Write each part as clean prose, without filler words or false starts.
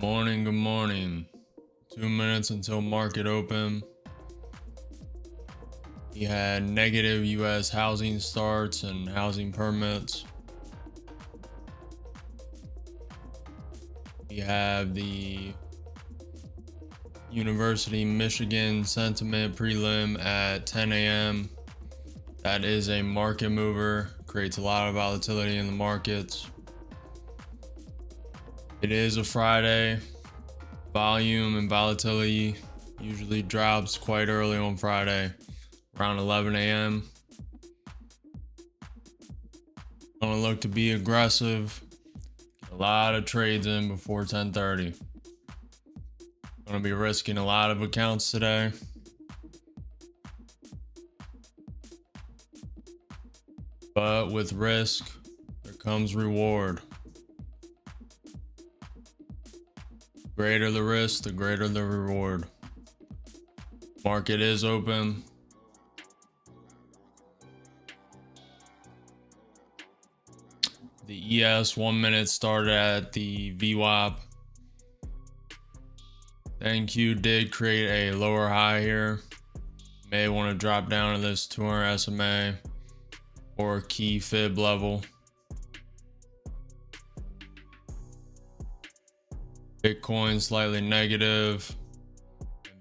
morning, good morning. 2 minutes until market open. We had negative US housing starts and housing permits. We have the University Michigan sentiment prelim at 10 a.m. That is a market mover, creates a lot of volatility in the markets. It is a Friday. Volume and volatility usually drops quite early on Friday, around 11 a.m. Gonna look to be aggressive. Get a lot of trades in before 10:30. Gonna be risking a lot of accounts today. But with risk, there comes reward. The greater the risk, the greater the reward. Market is open. The ES 1 minute started at the VWAP. The NQ did create a lower high here. May want to drop down to this 200 SMA or key fib level. Bitcoin slightly negative.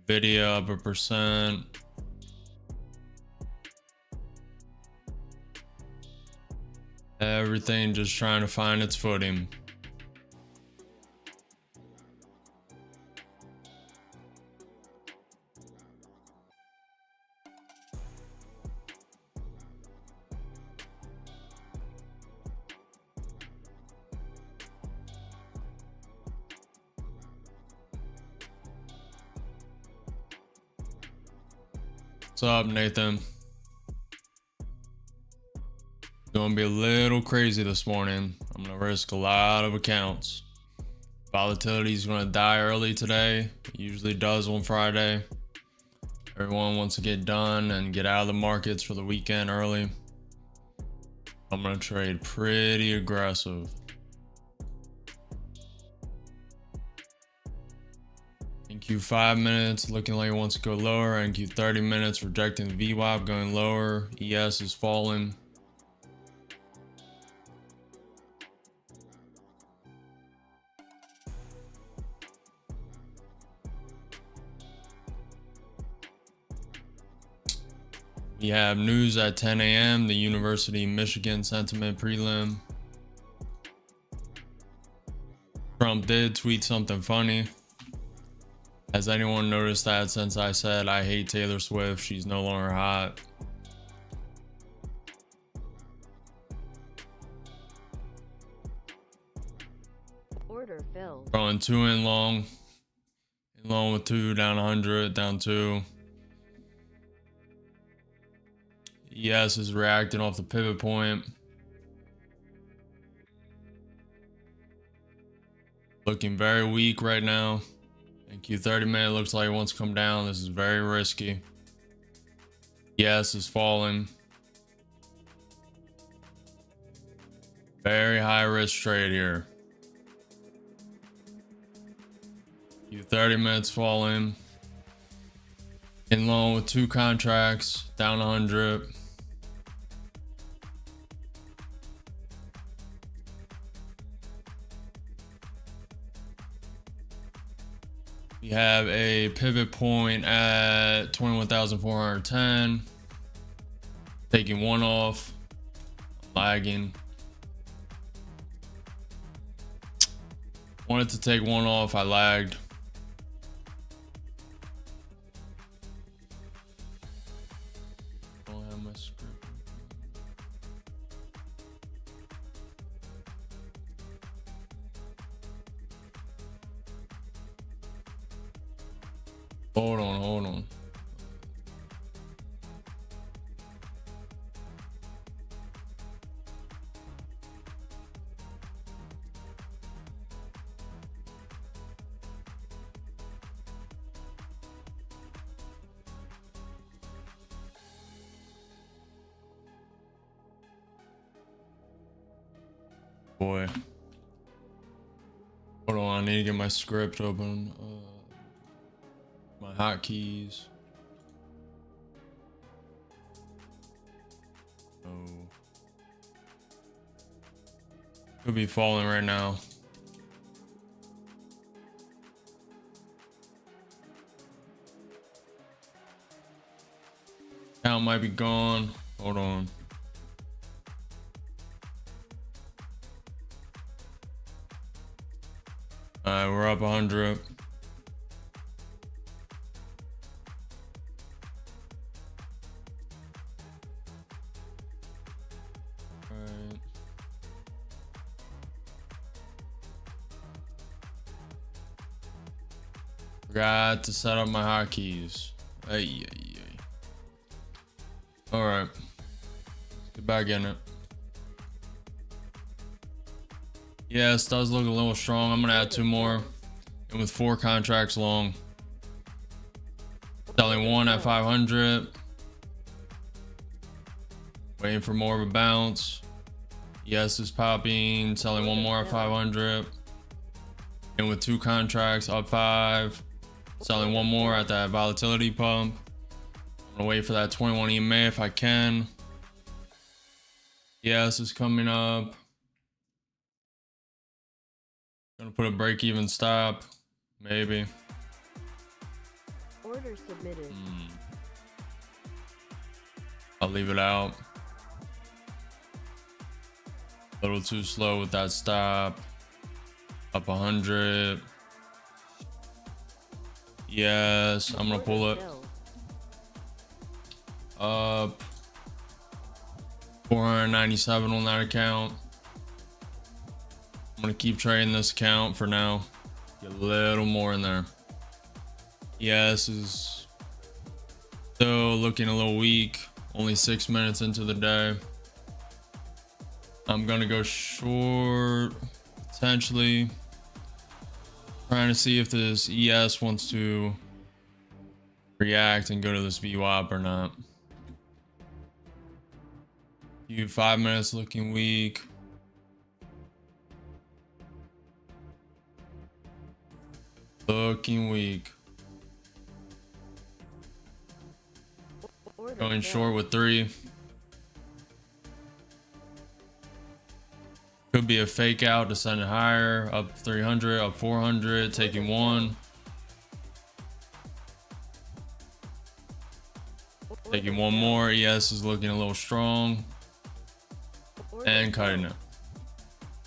Nvidia up 1%. Everything just trying to find its footing. What's up, Nathan? Gonna be a little crazy this morning. I'm gonna risk a lot of accounts. Volatility is gonna die early today. It usually does on Friday. Everyone wants to get done and get out of the markets for the weekend early. I'm gonna trade pretty aggressive. NQ 5 minutes looking like it wants to go lower. NQ 30 minutes rejecting the VWAP, going lower. ES is falling. We have news at 10 a.m. The University of Michigan sentiment prelim. Trump did tweet something funny. Has anyone noticed that since I said I hate Taylor Swift, she's no longer hot? Order filled. Going 2 in long with 2, down 100, down 2. ES is reacting off the pivot point. Looking very weak right now. NQ 30 minute looks like it wants to come down. This is very risky. ES is falling. Very high risk trade here. NQ 30 minutes falling. In long with 2 contracts, down 100. We have a pivot point at 21,410. Taking one off. Lagging. Wanted to take one off. I lagged. Don't have my script. Hold on. Boy. Hold on, I need to get my script open. My hotkeys. Oh. Could be falling right now. Account might be gone. Hold on. Alright, we're up 100. Alright. Forgot to set up my hotkeys. Ay. Alright. Get back in it. Yes, does look a little strong. I'm gonna add 2 more. And with 4 contracts long. Selling 1 at 500. Waiting for more of a bounce. Yes is popping. Selling 1 more at 500. And with 2 contracts up 5. Selling 1 more at that volatility pump. I'm gonna wait for that 21 EMA if I can. Yes is coming up. Gonna put a break even stop. Maybe. Order submitted. I'll leave it out. A little too slow with that stop. Up 100. Yes, I'm gonna pull it. Up 497 on that account. I'm gonna keep trading this account for now. Get a little more in there. Yes is still looking a little weak. Only 6 minutes into the day. I'm gonna go short potentially. Trying to see if this ES wants to react and go to this VWAP or not. 5 minutes looking weak. Looking weak. Going short with 3. Could be a fake out to send it higher. Up 300, up 400, taking 1. Taking 1 more. ES is looking a little strong. And cutting it.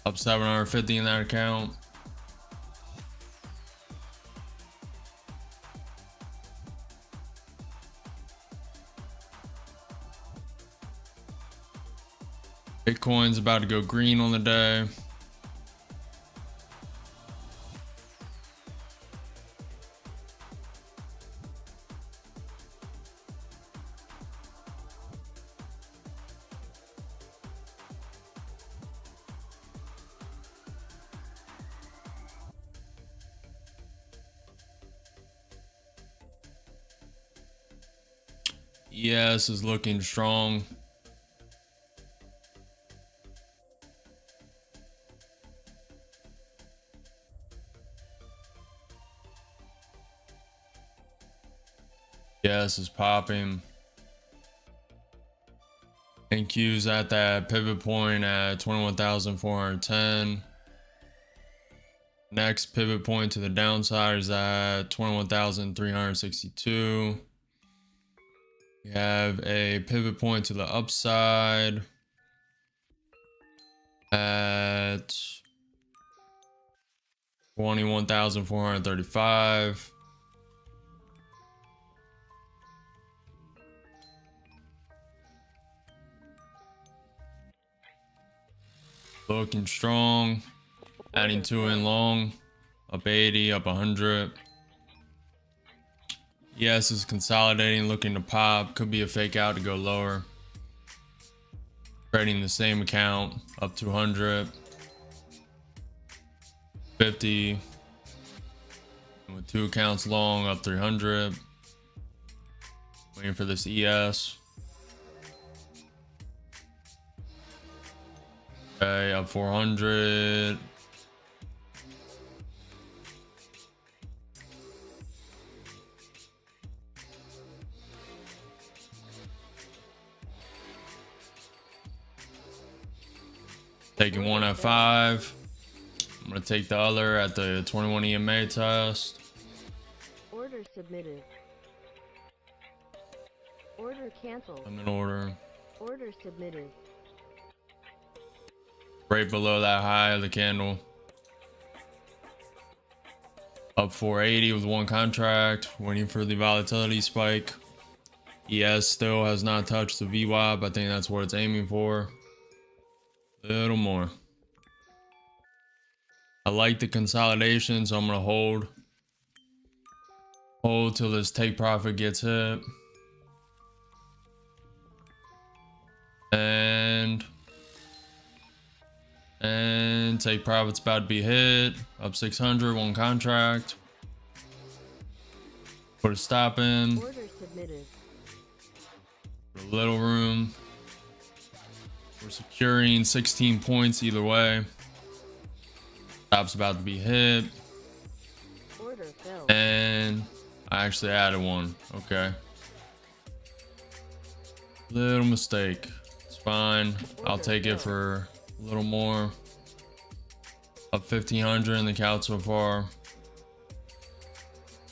Up 750 in that account. Bitcoin's about to go green on the day. ES is looking strong. ES is popping. NQ's at that pivot point at 21,410. Next pivot point to the downside is at 21,362. We have a pivot point to the upside at 21,435. Looking strong. Adding 2 in long. Up 80, up 100. Yes is consolidating, looking to pop. Could be a fake out to go lower. Trading the same account. Up 200. 50. And with 2 accounts long, up 300. Waiting for this ES. Okay, up 400. Taking one at 5. I'm going to take the other at the 21 EMA test. Order submitted. Order canceled. Limit order. Order submitted. Right below that high of the candle. Up 480 with one contract. Waiting for the volatility spike. ES still has not touched the VWAP. I think that's what it's aiming for. A little more. I like the consolidation, so I'm going to hold. Hold till this take profit gets hit. And take profit's about to be hit. Up 600, one contract. Put a stop in. Order submitted. Put a little room. We're securing 16 points either way. Stop's about to be hit. Order filled. And I actually added one. Okay. Little mistake. It's fine. I'll take it for a little more. Up 1500 in the count so far.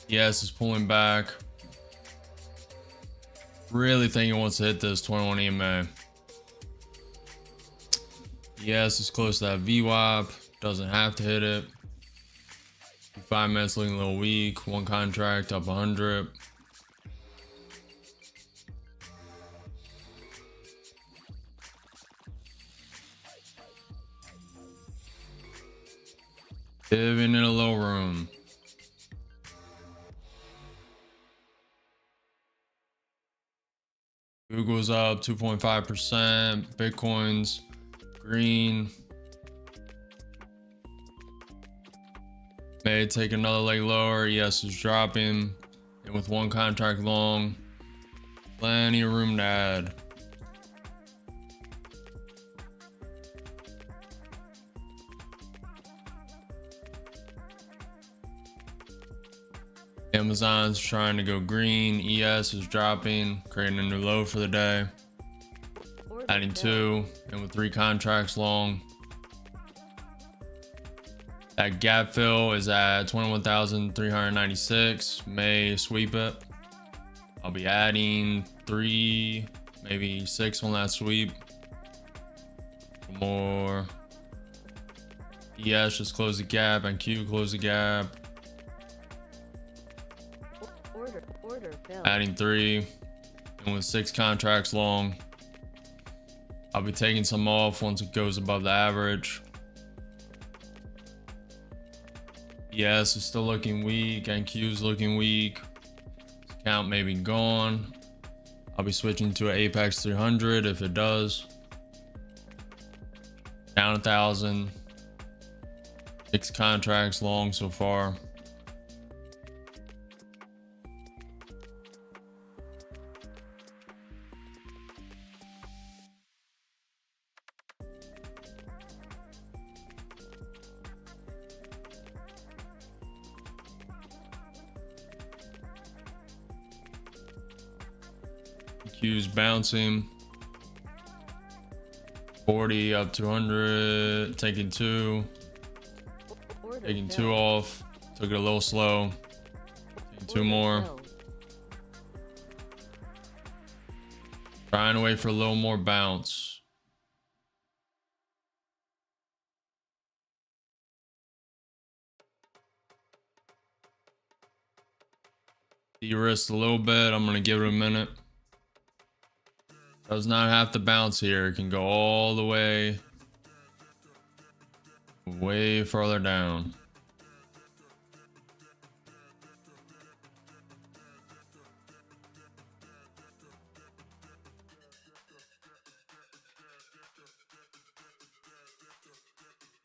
Yes, it's pulling back. Really think it wants to hit this 21 EMA. Yes, it's close to that VWAP. Doesn't have to hit it. 5 minutes looking a little weak. One contract up 100. Giving it a little room. Google's up 2.5%. Bitcoin's green. May take another leg lower. Yes, it's dropping. And with one contract long, plenty of room to add. Amazon's trying to go green. ES is dropping, creating a new low for the day. Adding 2, and with 3 contracts long. That gap fill is at 21,396. May sweep it. I'll be adding 3, maybe 6 on that sweep. More. ES just close the gap, and Q close the gap. Order filled. Adding 3, and with 6 contracts long, I'll be taking some off once it goes above the average. Yes, it's still looking weak, and Q's looking weak. Count may be gone. I'll be switching to an Apex 300 if it does. Down 1,000. 6 contracts long so far. Q's bouncing. 40 up 200. Taking 2. Taking 2 off. Took it a little slow. Taking 2 more. Trying to wait for a little more bounce. De-risked a little bit. I'm going to give it a minute. Does not have to bounce here. It can go all the way further down.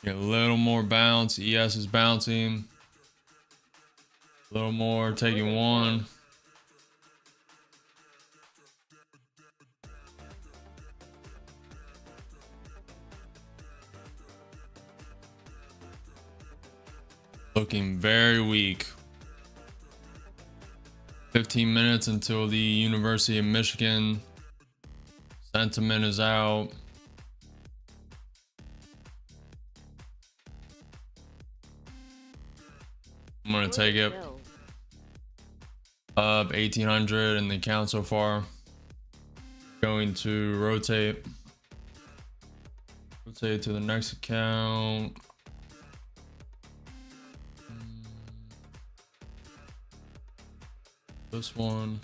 Get a little more bounce. ES is bouncing. A little more, taking 1. Looking very weak. 15 minutes until the University of Michigan sentiment is out. gonna take it Filled. up 1800 in the count so far. Going to rotate to the next account. This one.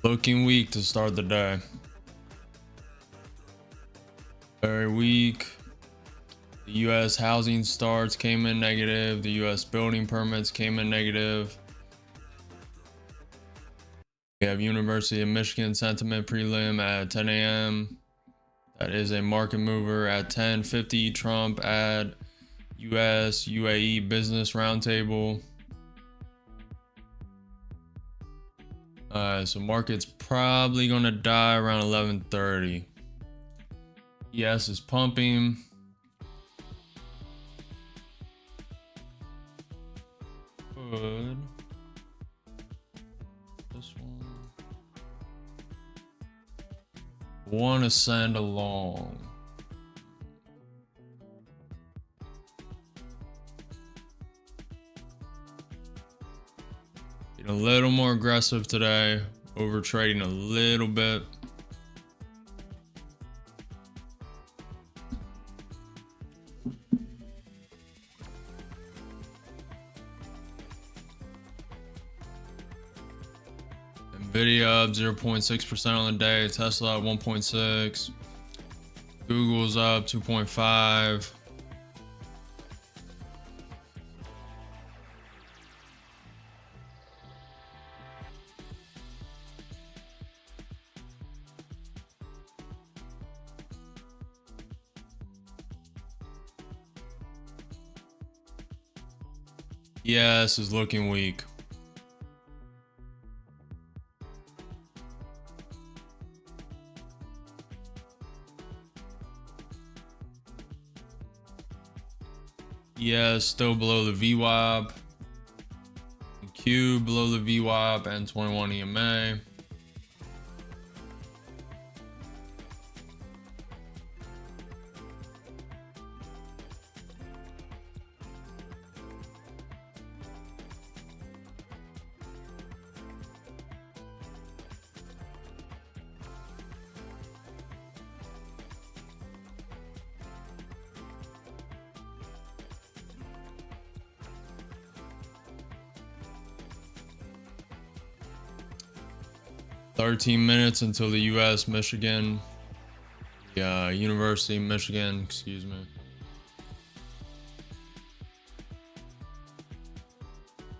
Looking weak to start the day. Very weak. The U.S. housing starts came in negative. The U.S. building permits came in negative. We have University of Michigan sentiment prelim at 10 a.m. That is a market mover. At 10:50, Trump at U.S. UAE business roundtable. So market's probably gonna die around 11:30. ES is pumping. Good. This one. Want to send along. A little more aggressive today, over trading a little bit. Nvidia up 0.6% on the day, Tesla up 1.6, Google's up 2.5. Yes, is looking weak. Yes, still below the VWAP. Q below the VWAP and 21 EMA. $13 until the U.S. Michigan, University of Michigan, excuse me.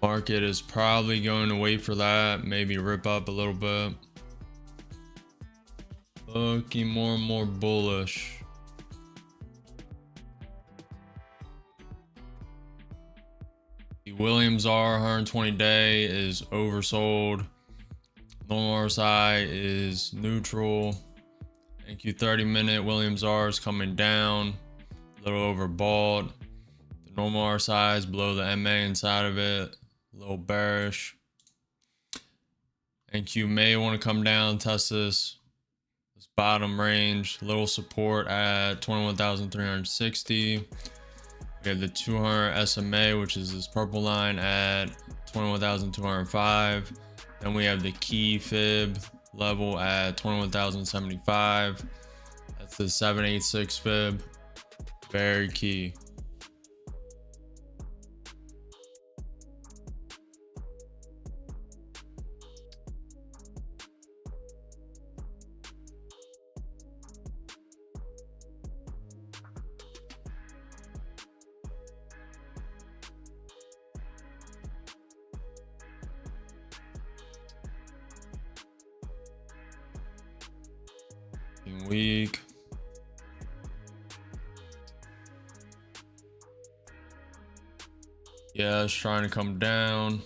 Market is probably going to wait for that, maybe rip up a little bit. Looking more and more bullish. The Williams R 120 day is oversold. Normal RSI is neutral. NQ 30-minute Williams R is coming down, a little overbought. The normal RSI is below the MA inside of it, a little bearish. NQ may want to come down, test this bottom range, little support at 21,360. We have the 200 SMA, which is this purple line at 21,205. Then we have the key fib level at 21,075. That's the 786 fib. Very key. Weak. Yeah, it's trying to come down.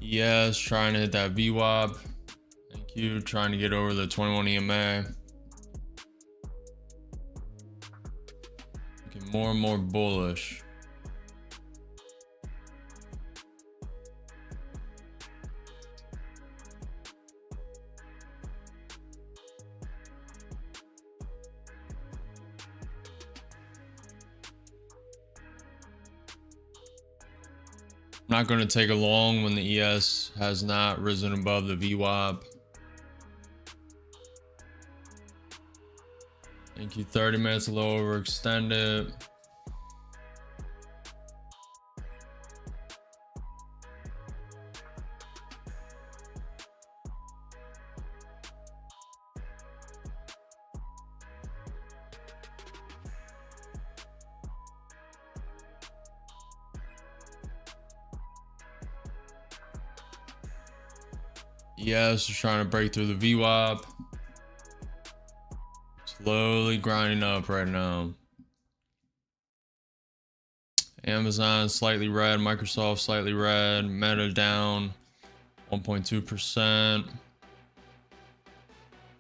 ES trying to hit that VWAP. NQ trying to get over the 21 EMA. Looking more and more bullish. Not going to take a long when the ES has not risen above the VWAP. Thank you. 30 minutes a little overextended. ES is trying to break through the VWAP. Slowly grinding up right now. Amazon slightly red, Microsoft slightly red, Meta down 1.2%.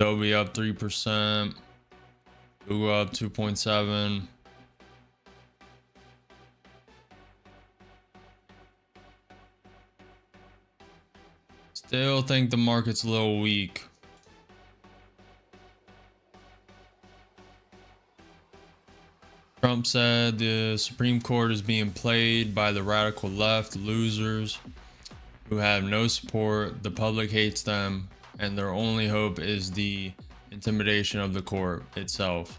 Adobe up 3%. Google up 2.7%. Still think the market's a little weak. Trump said the Supreme Court is being played by the radical left, losers who have no support. The public hates them, and their only hope is the intimidation of the court itself.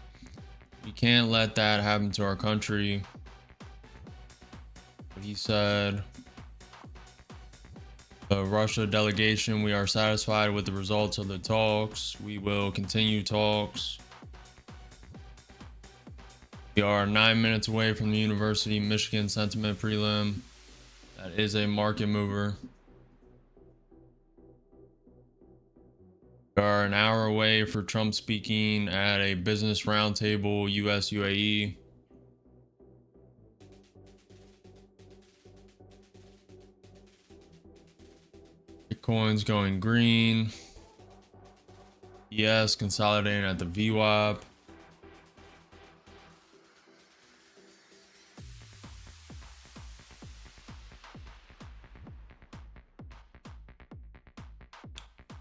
We can't let that happen to our country. He said, the Russia delegation, we are satisfied with the results of the talks. We will continue talks. We are 9 minutes away from the University of Michigan sentiment prelim. That is a market mover. We are an hour away for Trump speaking at a business roundtable, US UAE. Bitcoin's going green. ES consolidating at the VWAP.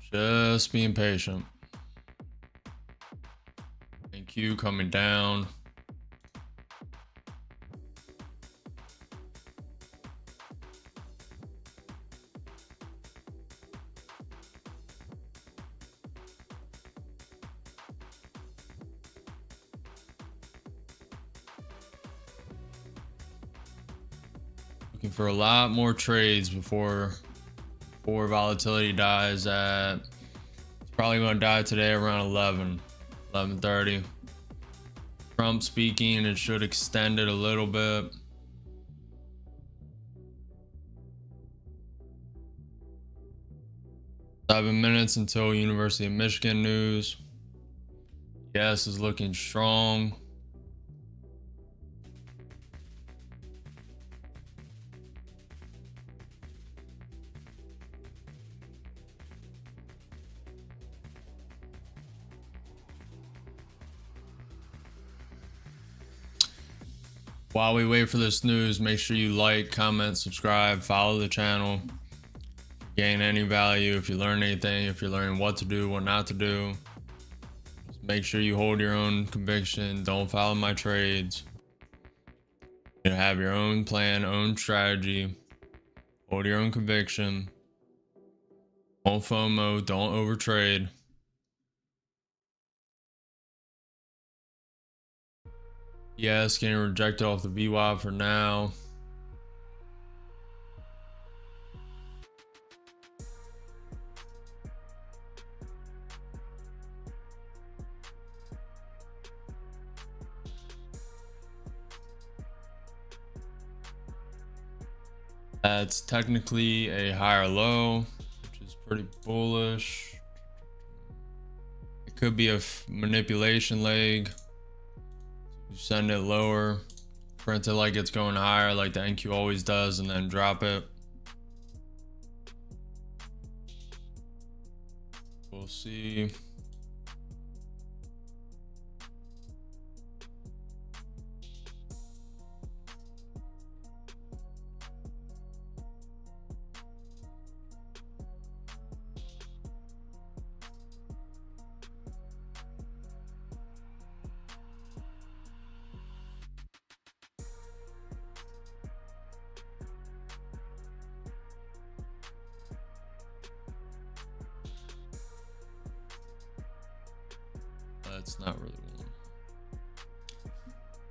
Just being patient. NQ coming down. Looking for a lot more trades before volatility dies at, it's probably going to die today around 11:30. Trump speaking, it should extend it a little bit. Seven minutes until University of Michigan news. Yes, is looking strong. While we wait for this news, make sure you like, comment, subscribe, follow the channel. Gain any value, if you learn anything, if you're learning what to do, what not to do. Just make sure you hold your own conviction. Don't follow my trades. You have your own plan, own strategy. Hold your own conviction. Don't FOMO, don't overtrade. Yes, getting rejected off the VWAP for now. That's technically a higher low, which is pretty bullish. It could be a manipulation leg. You send it lower, print it like it's going higher, like the NQ always does, and then drop it. We'll see. That's not really one.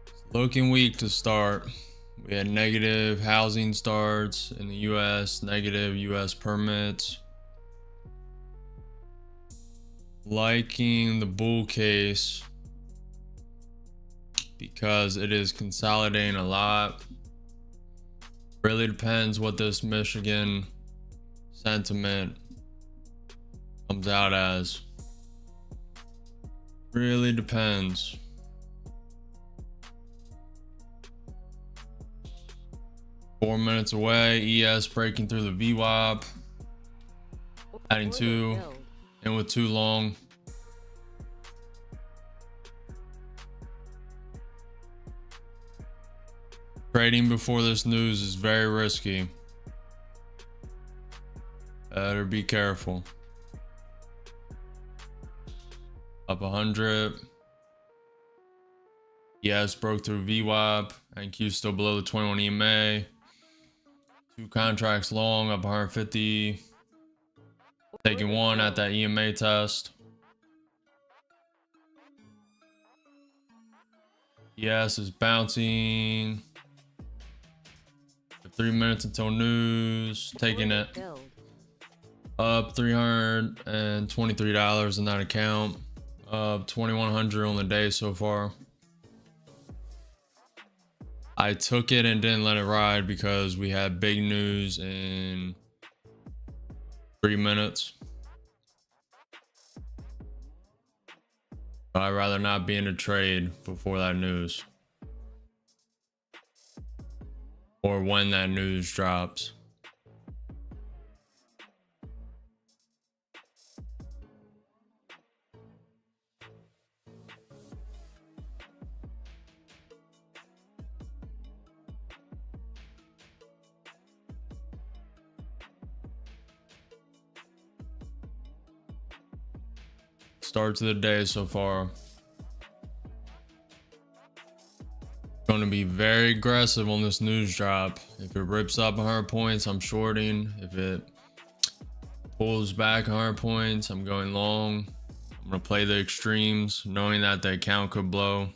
It's looking weak to start. We had negative housing starts in the US, negative US permits. Liking the bull case because it is consolidating a lot. Really depends what this Michigan sentiment comes out as. Really depends. Four minutes away. ES breaking through the VWAP. Adding two. And with too long. Trading before this news is very risky. Better be careful. Up 100. Yes, broke through VWAP. NQ still below the 21 EMA. Two contracts long, up 150. Taking one at that EMA test. Yes, is bouncing. 3 minutes until news. Taking it up $323 in that account. Up $2,100 on the day so far. I took it and didn't let it ride because we had big news in 3 minutes. I'd rather not be in a trade before that news. Or when that news drops. Start to the day so far. Going to be very aggressive on this news drop. If it rips up 100 points, I'm shorting. If it pulls back 100 points, I'm going long. I'm going to play the extremes, knowing that the account could blow.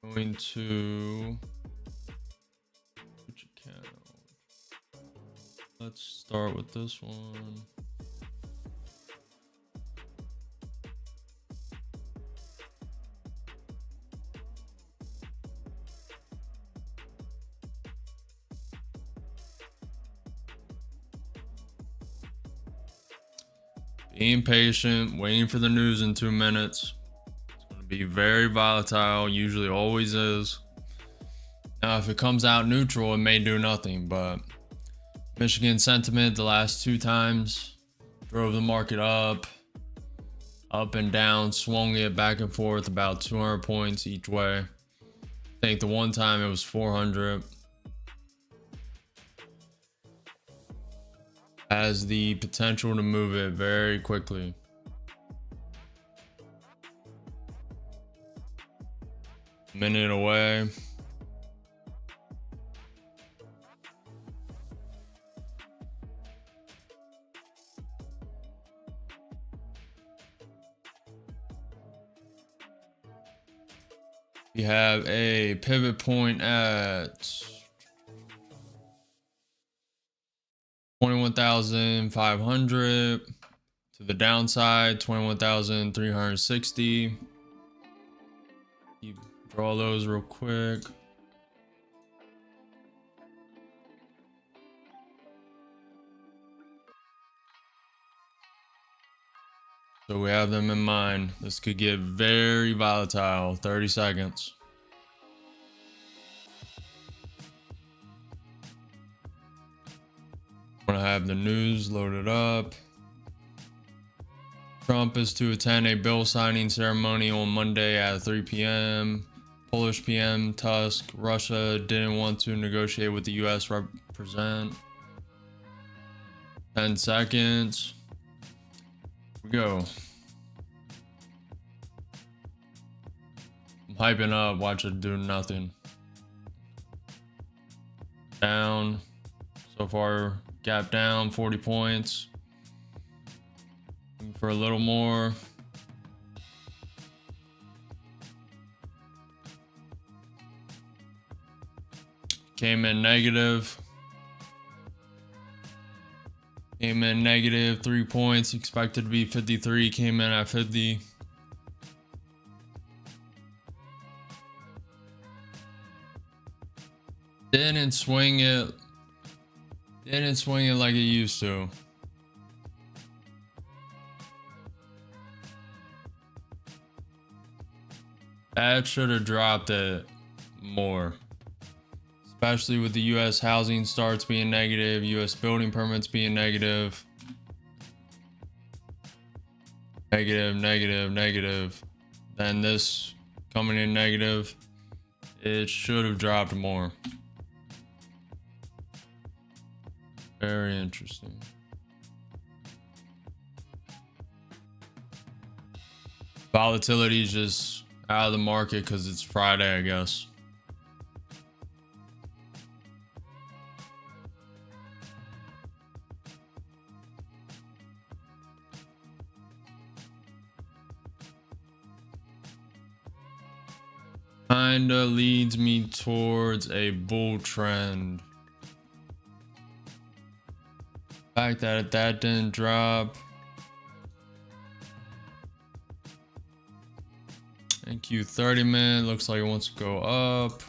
Going to which account? Let's start with this one. Being patient, waiting for the news in 2 minutes. It's going to be very volatile, usually always is. Now, if it comes out neutral, it may do nothing, but Michigan sentiment the last 2 times drove the market up and down, swung it back and forth about 200 points each way. I think the one time it was 400. Has the potential to move it very quickly. Minute away. We have a pivot point at 21,500 to the downside, 21,360. Draw those real quick. So we have them in mind. This could get very volatile. 30 seconds. I'm gonna have the news loaded up. Trump is to attend a bill signing ceremony on Monday at 3 p.m. Polish PM Tusk, Russia didn't want to negotiate with the US represent. 10 seconds. Here we go. I'm hyping up, watch it do nothing. Down. So far, gap down 40 points. Looking for a little more. Came in negative. Came in negative 3 points. Expected to be 53. Came in at 50. Didn't swing it. Didn't swing it like it used to. That should have dropped it more. Especially with the US housing starts being negative, US building permits being negative. Negative, negative, negative. Then this coming in negative. It should have dropped more. Very interesting. Volatility is just out of the market because it's Friday, I guess. Kinda leads me towards a bull trend. The fact that didn't drop. Thank you. 30 minute looks like it wants to go up.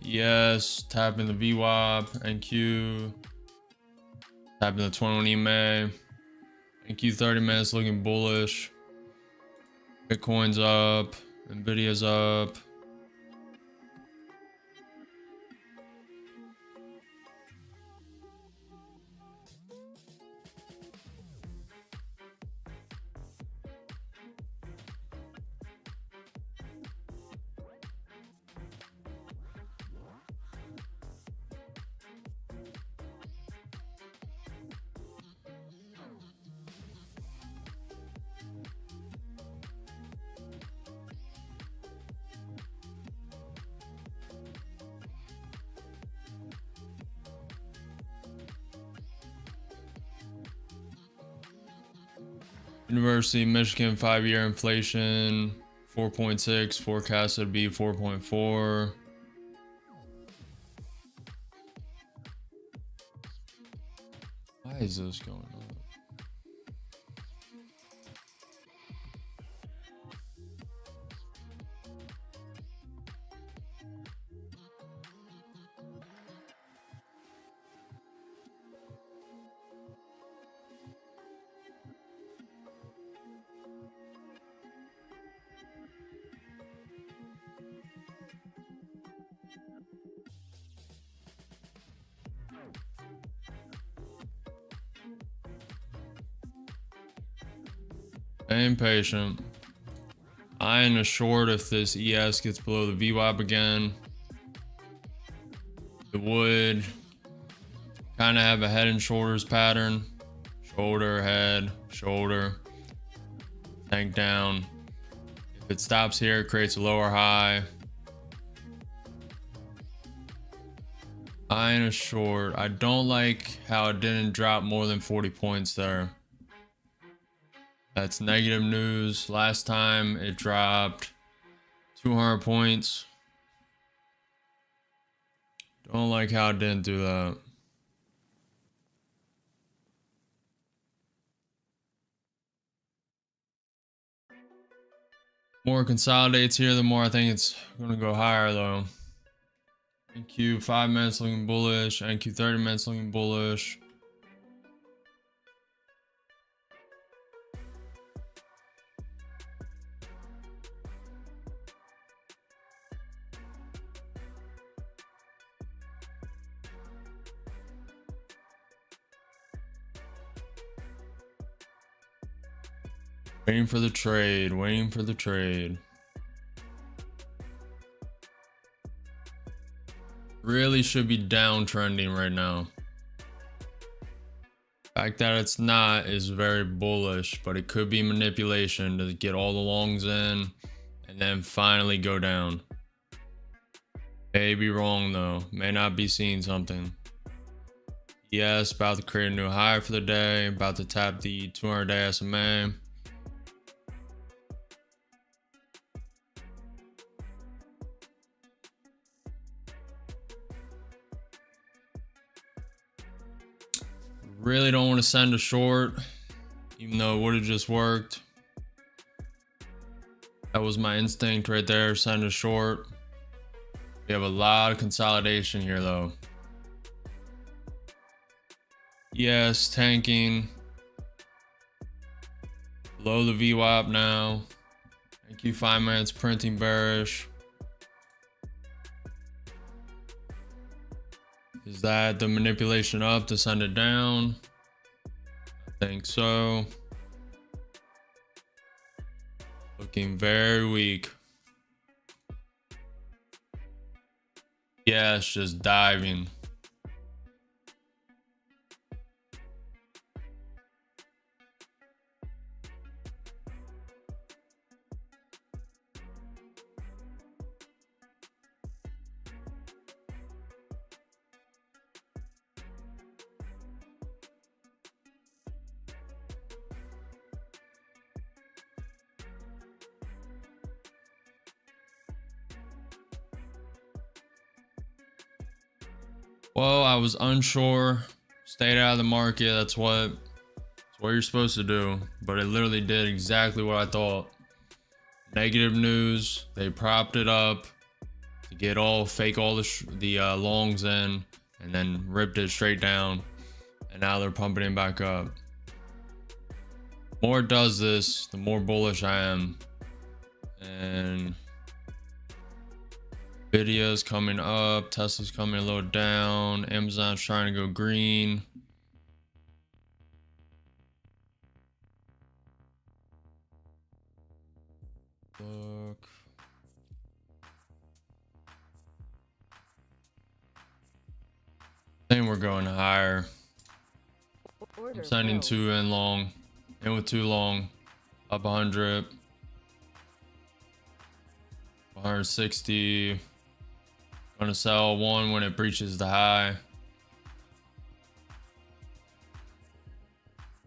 Yes, tapping the VWAP, NQ, tapping the 21 EMA, NQ 30 minutes looking bullish. Bitcoin's up, Nvidia's up. University of Michigan 5-year inflation 4.6, forecasted to be 4.4. Why is this going on? Staying patient. Eyeing a short if this ES gets below the VWAP again. It would kind of have a head and shoulders pattern. Shoulder, head, shoulder. Tank down. If it stops here, it creates a lower high. Eyeing a short. I don't like how it didn't drop more than 40 points there. That's negative news. Last time it dropped 200 points. Don't like how it didn't do that. More consolidates here, the more I think it's going to go higher though. NQ 5 minutes looking bullish. NQ 30 minutes looking bullish. Waiting for the trade, waiting for the trade. Really should be downtrending right now. The fact that it's not is very bullish, but it could be manipulation to get all the longs in and then finally go down. May be wrong though, may not be seeing something. Yes, about to create a new high for the day, about to tap the 200-day SMA. Really don't want to send a short, even though it would have just worked. That was my instinct right there, send a short. We have a lot of consolidation here though. Yes, tanking. Below the VWAP now. NQ 5 minutes printing bearish. Is that the manipulation up to send it down? I think so. Looking very weak. Yeah, it's just diving. Well, I was unsure. Stayed out of the market. That's what you're supposed to do. But it literally did exactly what I thought. Negative news. They propped it up to get all the longs in, and then ripped it straight down. And now they're pumping it back up. The more it does this, the more bullish I am. And Nvidia's coming up, Tesla's coming a little down, Amazon's trying to go green. Look. I think we're going higher. I'm sending 2 in long, in with 2 long, up 100, 160. Gonna sell 1 when it breaches the high.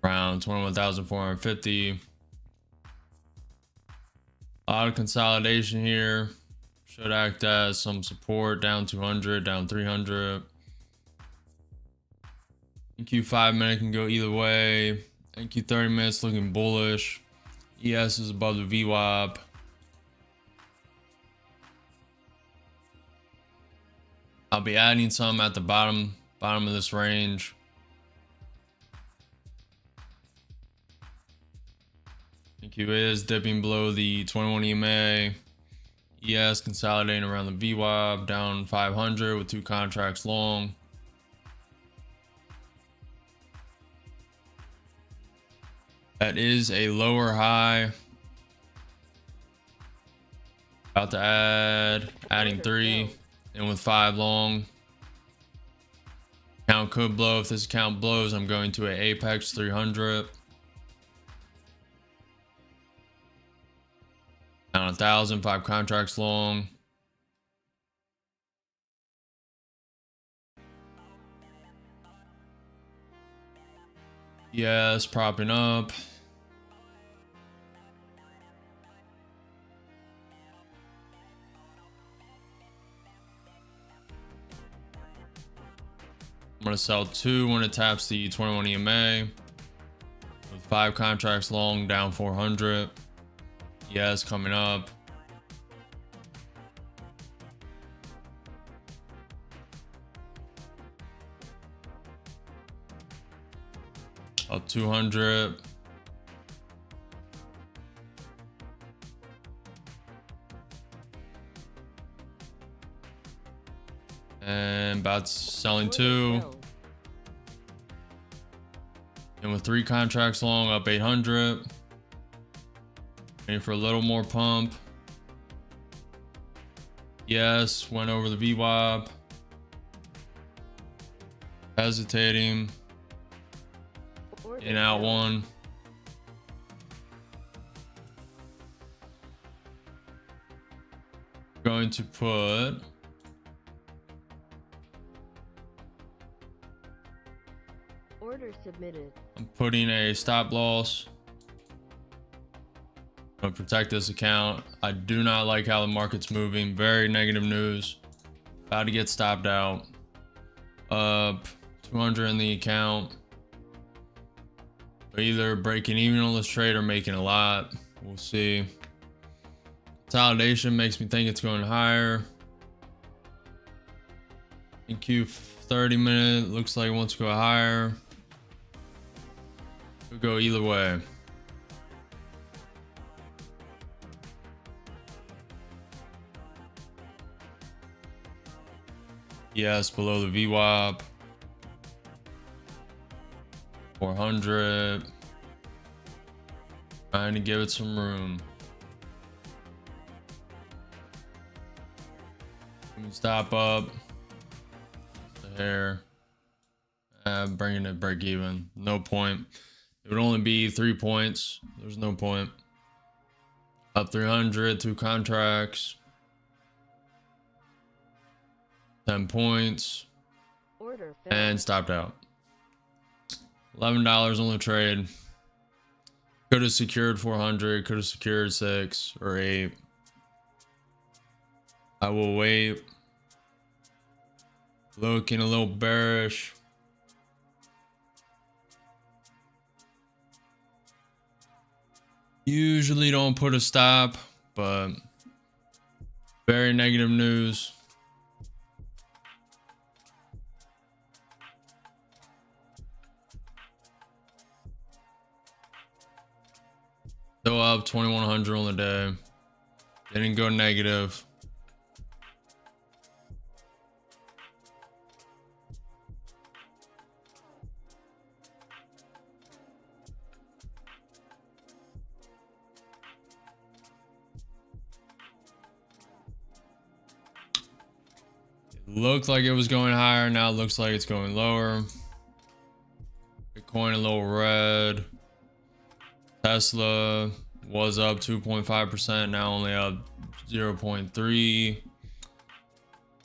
Around 21,450. A lot of consolidation here. Should act as some support. Down 200, down 300. NQ 5 minute can go either way. NQ 30 minutes looking bullish. ES is above the VWAP. I'll be adding some at the bottom of this range. NQ is dipping below the 21 EMA. ES consolidating around the VWAP, down 500 with 2 contracts long. That is a lower high. About to adding 3. And with 5 long. Account could blow. If this account blows, I'm going to an Apex 300. Down 1,000, 5 contracts long. Yes, propping up. I'm going to sell 2 when it taps the 21 EMA. With 5 contracts long, down 400. Yes, coming up. Up 200. And about selling Order 2. filled. And with 3 contracts long, up 800. Waiting for a little more pump. Yes, went over the VWAP. Hesitating. Order In out filled. 1. Going to put Order submitted. I'm putting a stop loss. I'm gonna protect this account. I do not like how the market's moving. Very negative news. About to get stopped out. Up 200 in the account. Either breaking even on this trade or making a lot. We'll see. Consolidation makes me think it's going higher. In Q30 minute, looks like it wants to go higher. Could go either way. Yes, below the VWAP. 400. Trying to give it some room. Let me stop up. The hair. Bringing it break even. No point. It would only be 3 points. There's no point. Up 300, 2 contracts. 10 points. Order filled. And stopped out. $11 on the trade. Could have secured 400. Could have secured 6 or 8. I will wait. Looking a little bearish. Usually don't put a stop, but very negative news. Still up 2100 on the day. Didn't go negative. Looked like it was going higher. Now it looks like it's going lower. Bitcoin a little red. Tesla was up 2.5%. Now only up 0.3.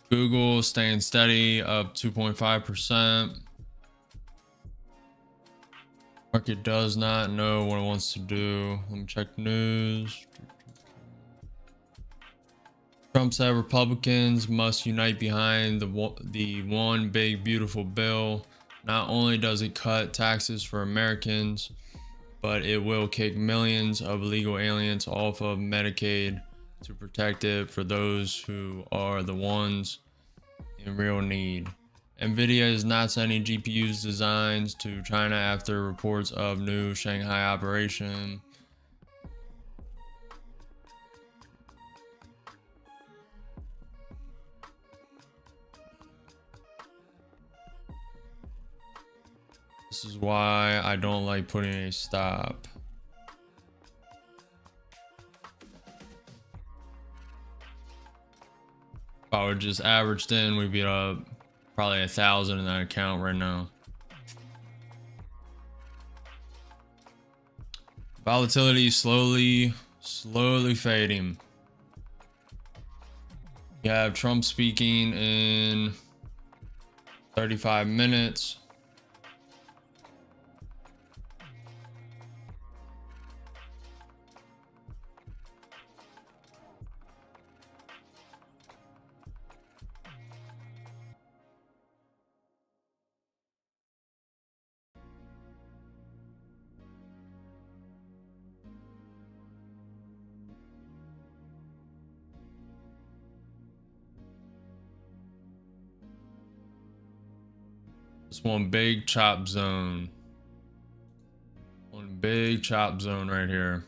Google staying steady, up 2.5%. Market does not know what it wants to do. Let me check news. Trump said Republicans must unite behind the one big beautiful bill. Not only does it cut taxes for Americans, but it will kick millions of illegal aliens off of Medicaid to protect it for those who are the ones in real need. Nvidia is not sending GPUs designs to China after reports of new Shanghai operation. This is why I don't like putting a stop. If I would just averaged in, we'd be up probably 1,000 in that account right now. Volatility slowly fading. You have Trump speaking in 35 minutes. This one big chop zone. big chop zone right here.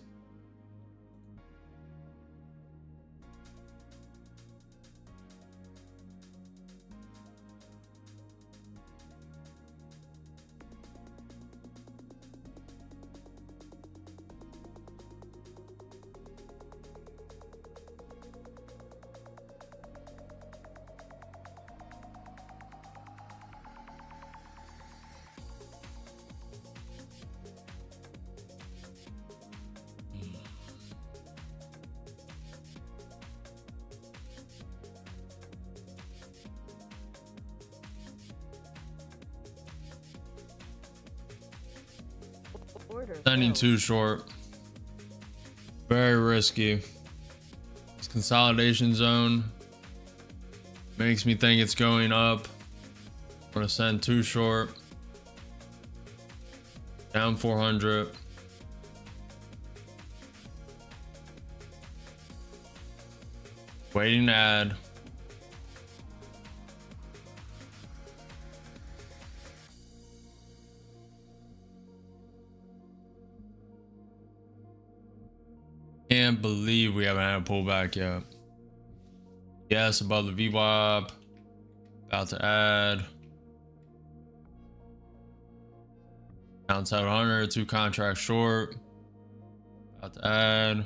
Order Standing filled. too short. Very risky. This consolidation zone makes me think it's going up. I'm gonna send too short. Down 400. Waiting to add. Can't believe we haven't had a pullback yet. Yes, above the VWAP. About to add. Down 700, 2 contracts short. About to add.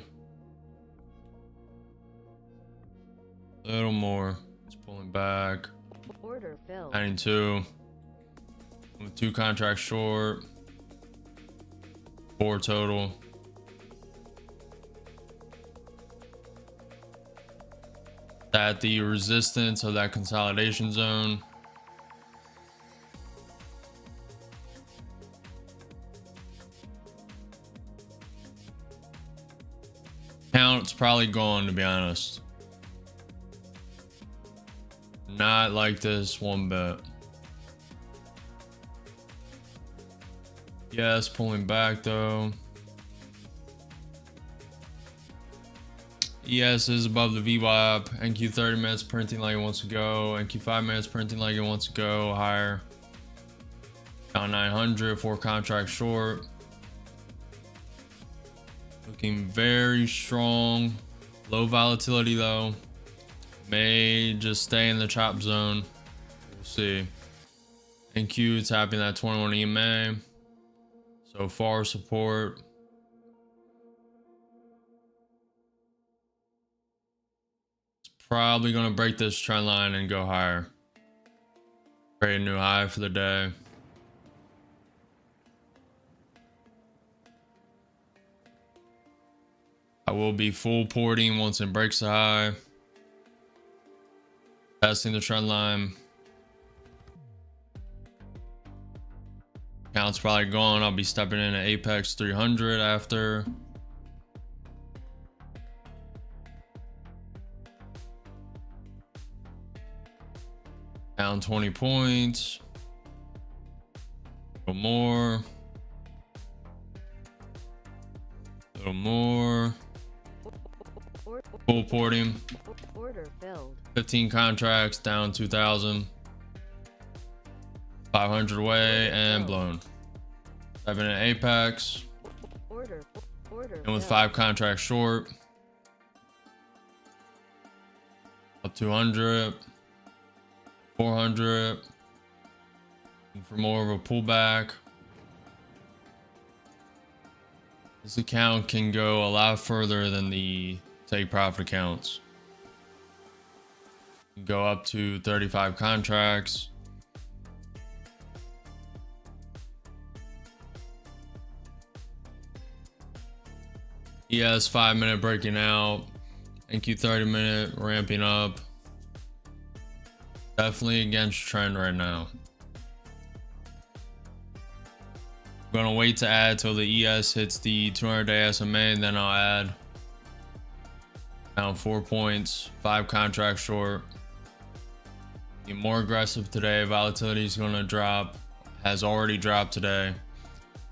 A little more. It's pulling back. Order filled. Adding 2. With 2 contracts short. 4 total. At the resistance of that consolidation zone. Count's probably gone, to be honest. Not like this one bit. Yes, pulling back though. ES is above the VWAP. NQ 30 minutes printing like it wants to go. NQ 5 minutes printing like it wants to go higher. Down 900, 4 contracts short. Looking very strong. Low volatility though. May just stay in the chop zone. We'll see. NQ tapping that 21 EMA. So far support. Probably gonna break this trend line and go higher. Create a new high for the day. I will be full porting once it breaks the high. Testing the trend line. Count's probably gone. I'll be stepping in at Apex 300 after. Down 20 points. A little more. A little more. Full porting. Order filled. 15 contracts down 2,000. 500 away and blown. Stepping in Apex. Order And with filled. 5 contracts short. Up 200. 400. And for more of a pullback. This account can go a lot further than the take profit accounts. Go up to 35 contracts. ES 5-minute breaking out. NQ 30-minute ramping up. Definitely against trend right now. I'm gonna wait to add till the ES hits the 200-day SMA, and then I'll add. Down 4 points, 5 contracts short. Be more aggressive today. Volatility is gonna drop. Has already dropped today.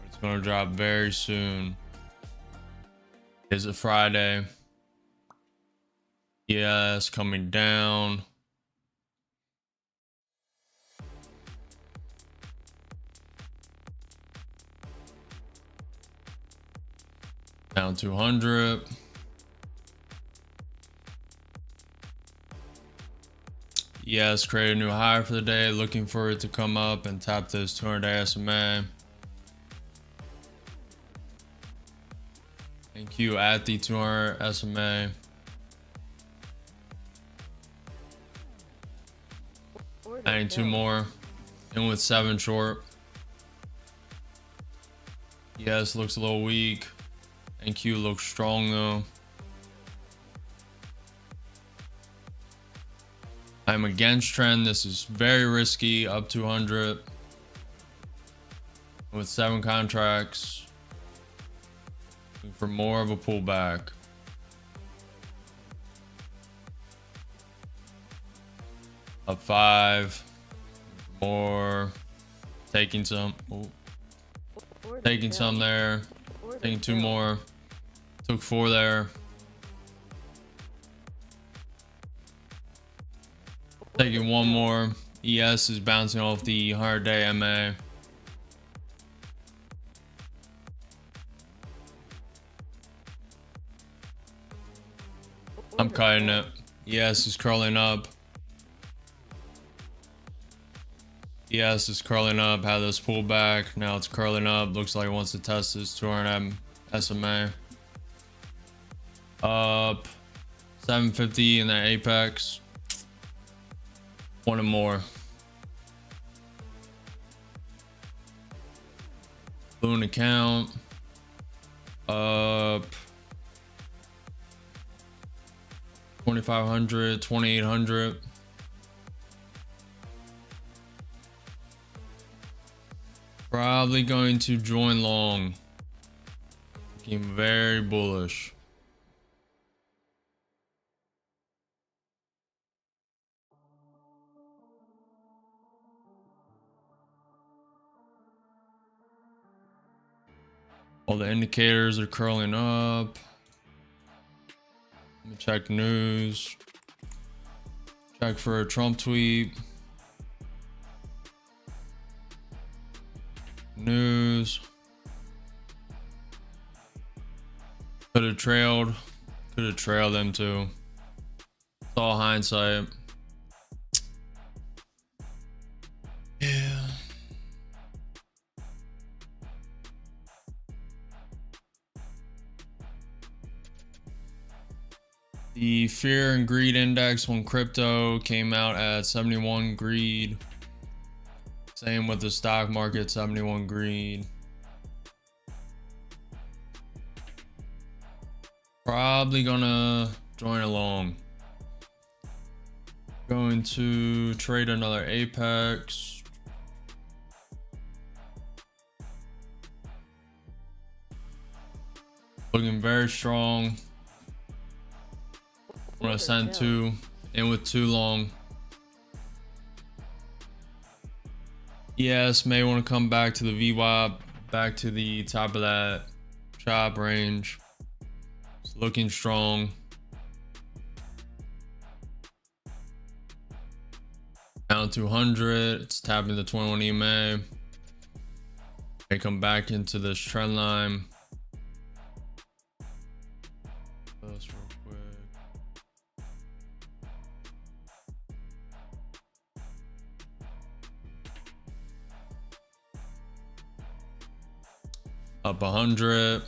It's gonna drop very soon. Is it Friday? ES coming down. Down 200. Yes, create a new high for the day. Looking for it to come up and tap this 200-day SMA. And Q at the 200 SMA. Adding 2 more. In with 7 short. Yes, looks a little weak. And Q looks strong though. I'm against trend. This is very risky. Up 200 with 7 contracts. Looking for more of a pullback. Up 5. More. Taking some. Oh. Taking some there. Taking 2 more. Took 4 there. Taking 1 more. ES is bouncing off the 100-day MA. I'm cutting it. ES is curling up. ES is curling up. Had this pullback. Now it's curling up. Looks like it wants to test this 200 SMA. Up 750 in that apex. 1 and more. Balloon account. Up 2,500, 2,800. Probably going to join long. Looking very bullish. All the indicators are curling up. Let me check news. Check for a Trump tweet. News. Could have trailed them too. It's all hindsight. Yeah. The fear and greed index on crypto came out at 71 greed. Same with the stock market, 71 greed. Probably gonna join along. Going to trade another apex. Looking very strong. I'm gonna send 2 in with 2 long. Yes, may want to come back to the VWAP, back to the top of that chop range. It's looking strong. Down 200, it's tapping the 21 EMA. May come back into this trend line. That's real quick. Up 100.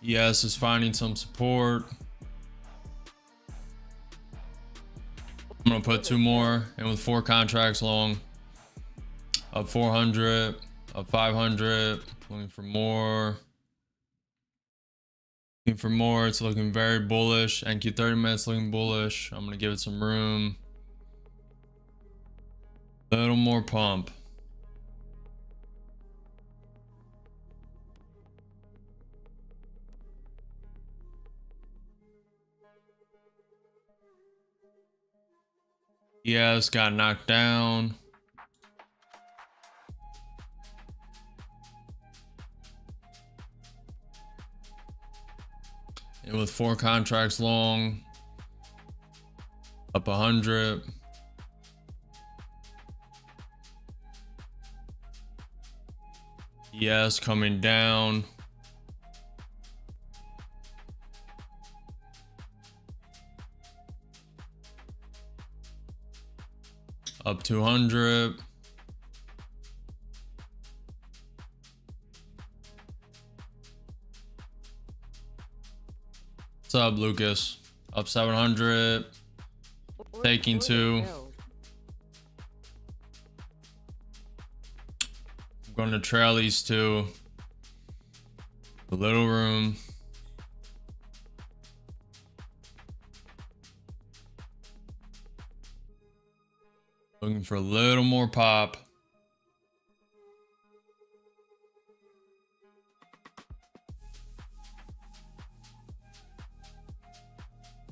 Yes, is finding some support. I'm gonna put 2 more and with 4 contracts long. Up 400, up 500, looking for more. Looking for more. It's looking very bullish. NQ 30 minutes looking bullish. I'm gonna give it some room. A little more pump. ES got knocked down. And with 4 contracts long, up 100. ES coming down. Up 200. What's up, Lucas? Up 700. Taking 2. I'm going to trail these 2. A little room. Looking for a little more pop.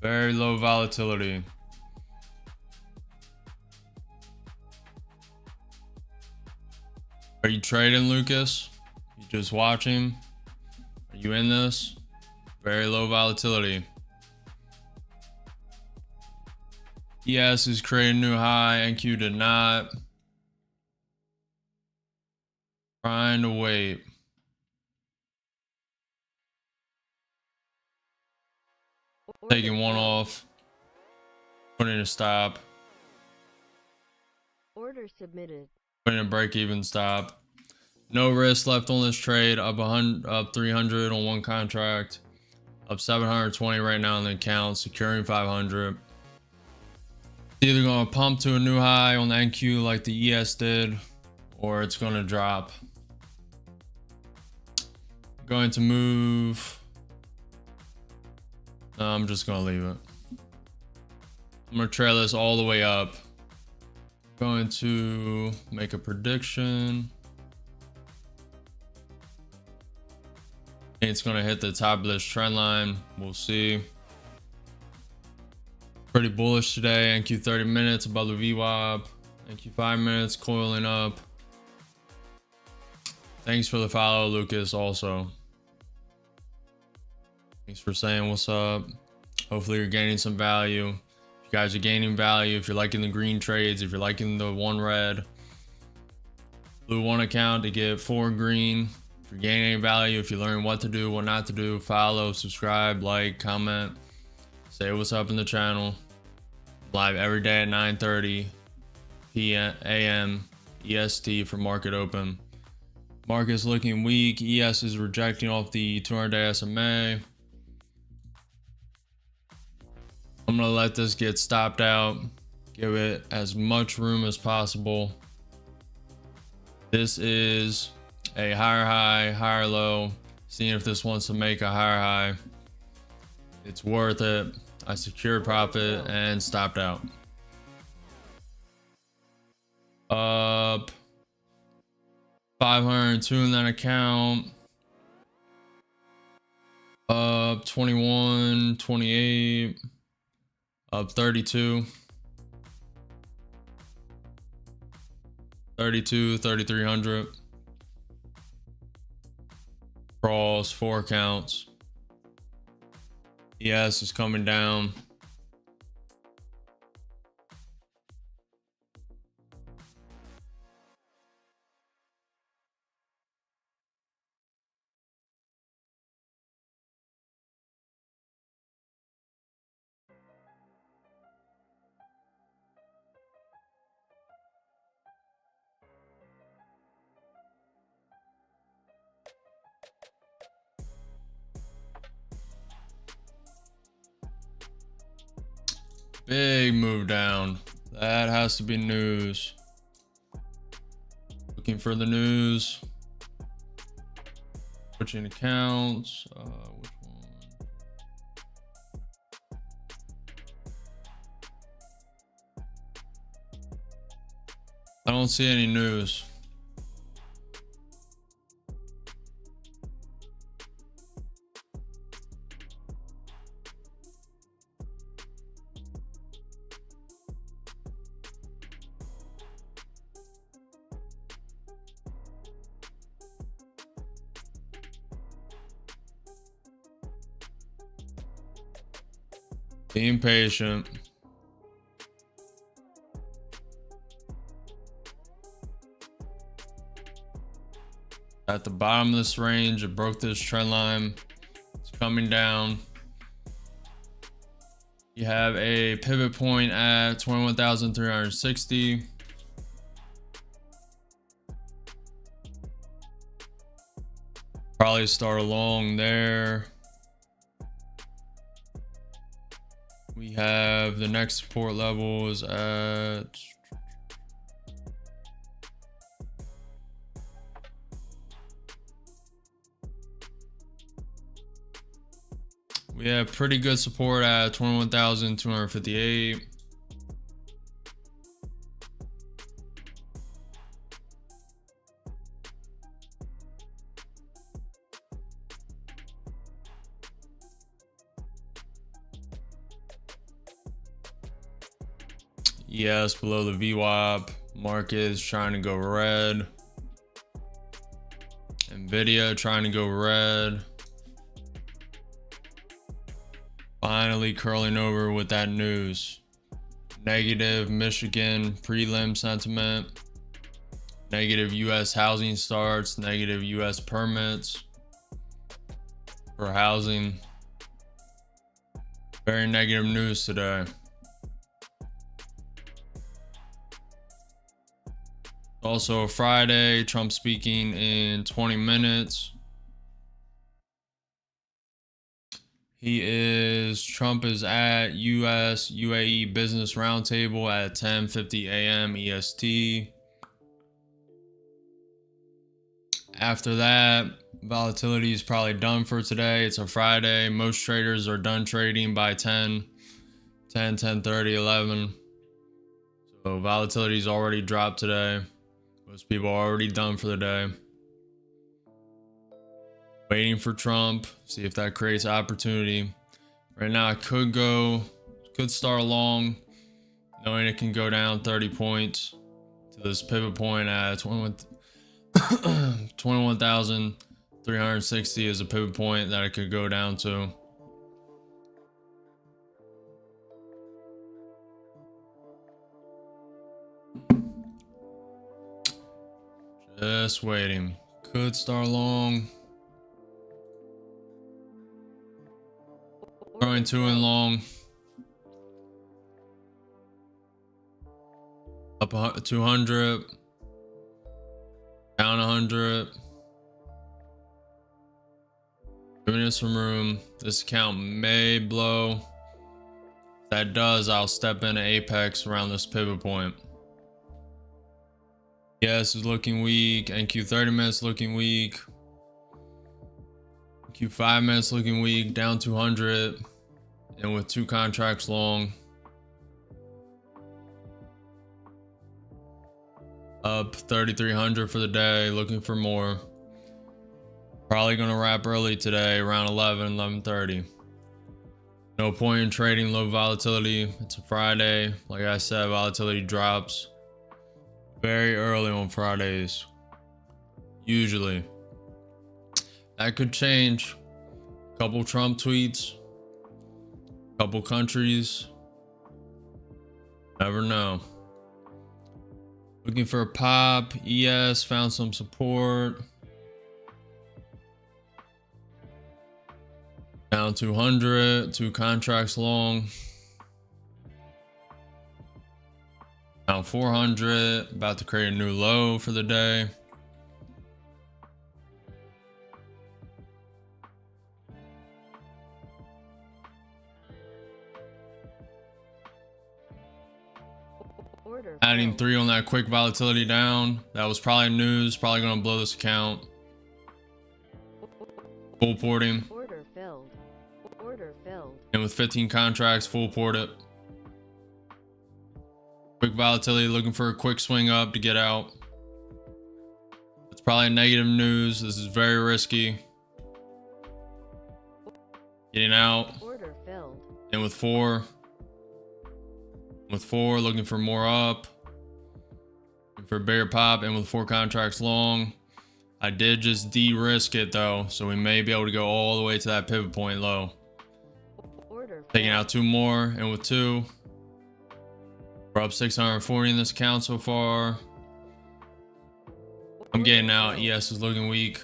Very low volatility. Are you trading, Lucas? You just watching? Are you in this? Very low volatility. ES is creating new high. NQ did not. Trying to wait. Taking 1 off. Putting a stop. Order submitted. Putting a break-even stop. No risk left on this trade. Up 100, up 300 on 1 contract. Up 720 right now in the account. Securing 500. It's either going to pump to a new high on the NQ like the ES did, or it's going to drop. Going to move. No, I'm just going to leave it. I'm going to trail this all the way up. Going to make a prediction. It's going to hit the top of this trend line. We'll see. Pretty bullish today. NQ 30 minutes above the VWAP. NQ 5 minutes coiling up. Thanks for the follow, Lucas, also. Thanks for saying what's up. Hopefully you're gaining some value. If you guys are gaining value, if you're liking the green trades, if you're liking the 1 red, blue 1 account to get 4 green. If you're gaining any value, if you learn what to do, what not to do, follow, subscribe, like, comment, say what's up in the channel. Live every day at 9:30 a.m. EST for market open. Market's looking weak. ES is rejecting off the 200-day SMA. I'm gonna let this get stopped out. Give it as much room as possible. This is a higher high, higher low. Seeing if this wants to make a higher high. It's worth it. I secured profit and stopped out. Up 502 in that account. Up 21, 28. Up 32. 32, 3,300. Cross 4 counts. ES is coming down. Big move down. That has to be news. Looking for the news. Switching accounts. Which one? I don't see any news. Being patient. At the bottom of this range, it broke this trend line. It's coming down. You have a pivot point at 21,360. Probably start along there. We have the next support level is at we have pretty good support at 21,258. Yes, below the VWAP. Market is trying to go red. Nvidia trying to go red. Finally curling over with that news. Negative Michigan prelim sentiment. Negative US housing starts. Negative US permits for housing. Very negative news today. Also Friday, Trump speaking in 20 minutes. Trump is at US UAE business roundtable at 10:50 a.m. EST. After that, volatility is probably done for today. It's a Friday. Most traders are done trading by 10:30, 11. So volatility's already dropped today. Most people are already done for the day. Waiting for Trump, see if that creates opportunity. Right now, I could start long, knowing it can go down 30 points to this pivot point at 21,360 is a pivot point that it could go down to. Just waiting. Could start long. Throwing two in long. Up 200. Down 100. Giving it some room. This account may blow. If that does, I'll step into Apex around this pivot point. Yes, is looking weak. NQ 30 minutes looking weak. NQ 5 minutes looking weak. Down 200. And with two contracts long. Up 3,300 for the day. Looking for more. Probably going to wrap early today around 11:30. No point in trading low volatility. It's a Friday. Like I said, volatility drops very early on Fridays. Usually. That could change. Couple Trump tweets. Couple countries. Never know. Looking for a pop. ES found some support. Down 200. Two contracts long. Down 400. About to create a new low for the day. Adding 3 on that quick volatility down. That was probably news. Probably going to blow this account. Full porting. Order filled. Order filled. And with 15 contracts, full port it. Quick volatility, looking for a quick swing up to get out. It's probably negative news. This is very risky. Getting out. Order filled. And with 4, looking for more up. Looking for a bigger pop, and with 4 contracts long. I did just de-risk it though, so we may be able to go all the way to that pivot point low. Order Taking out 2 more, and with 2, we're up 640 in this account so far. I'm getting out. ES is looking weak.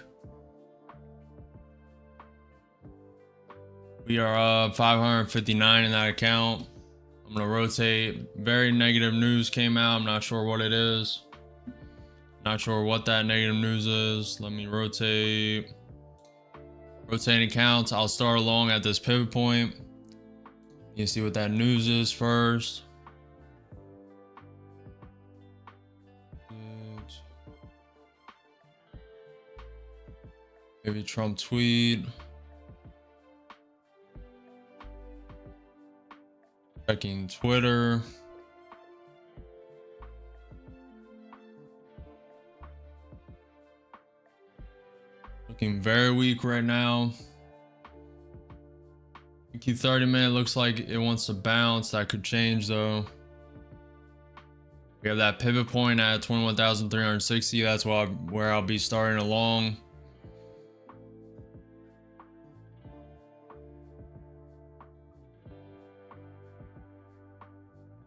We are up 559 in that account. I'm gonna rotate. Very negative news came out. I'm not sure what it is. Not sure what that negative news is. Let me rotate. Rotating accounts. I'll start along at this pivot point. You can see what that news is first. Maybe Trump tweet. Checking Twitter. Looking very weak right now. Q 30-minute looks like it wants to bounce. That could change though. We have that pivot point at 21,360. That's where I'll be starting along.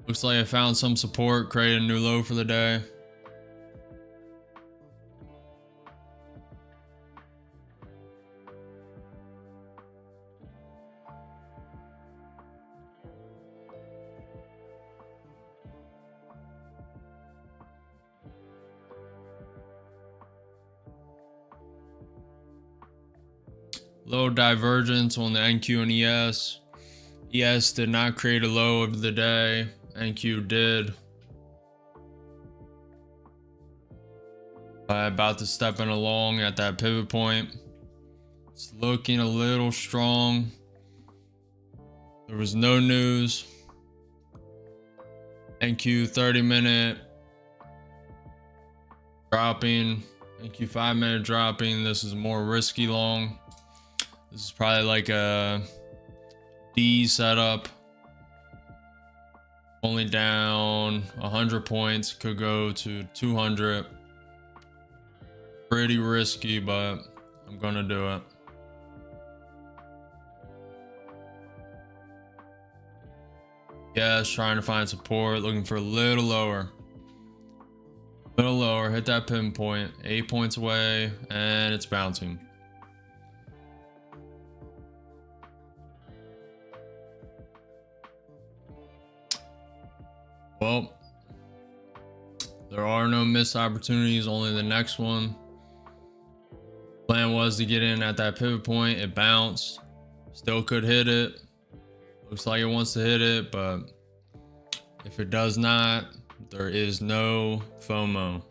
Looks like I found some support, created a new low for the day. Low divergence on the NQ and ES. ES did not create a low of the day. NQ did. About to step in along at that pivot point. It's looking a little strong. There was no news. NQ 30-minute dropping. NQ 5-minute dropping. This is more risky long. This is probably like a D setup. Only down 100 points, could go to 200. Pretty risky, but I'm gonna do it. Yes, trying to find support, looking for a little lower. Little lower, hit that pin point, 8 points away, and it's bouncing. Well, there are no missed opportunities, only the next one. Plan was to get in at that pivot point. It bounced. Still could hit it. Looks like it wants to hit it, but if it does not, there is no FOMO.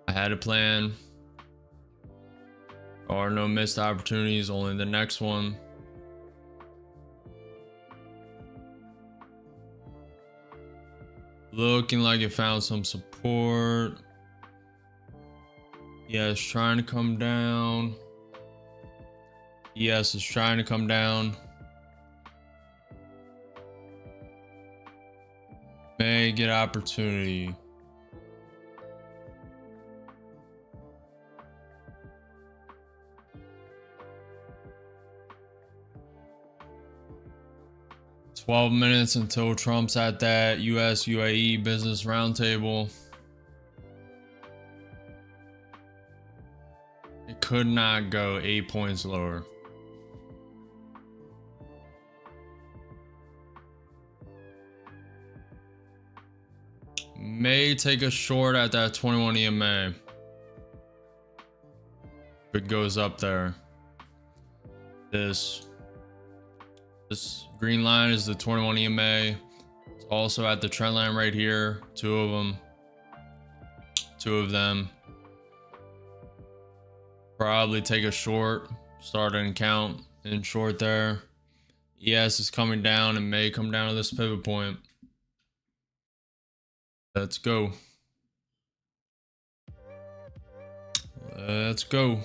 I had a plan. There are no missed opportunities, only the next one. Looking like it found some support. Yes, trying to come down. Yes, it's trying to come down. May get opportunity. $12 minutes until Trump's at that US UAE business roundtable. It could not go 8 points lower. May take a short at that 21 EMA. If it goes up there. This green line is the 21 EMA. It's also at the trend line right here. Two of them. Probably take a short, start an account in short there. ES is coming down and may come down to this pivot point. Let's go. Let's go.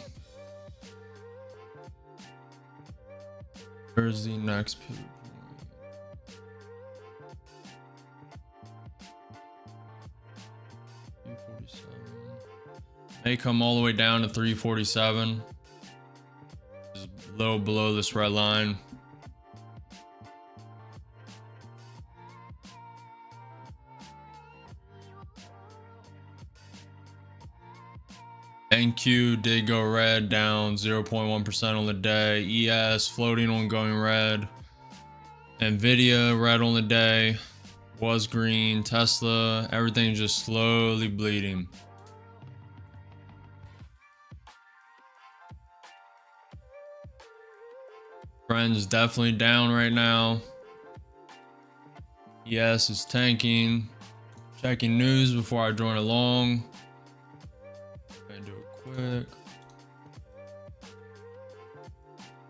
Where's the next pivot point? May come all the way down to 347. Just a little below this red line. NQ did go red, down 0.1% on the day. ES floating on going red. Nvidia red on the day, was green. Tesla, everything's just slowly bleeding. Trend is definitely down right now. ES is tanking. Checking news before I join along. Gonna do it quick.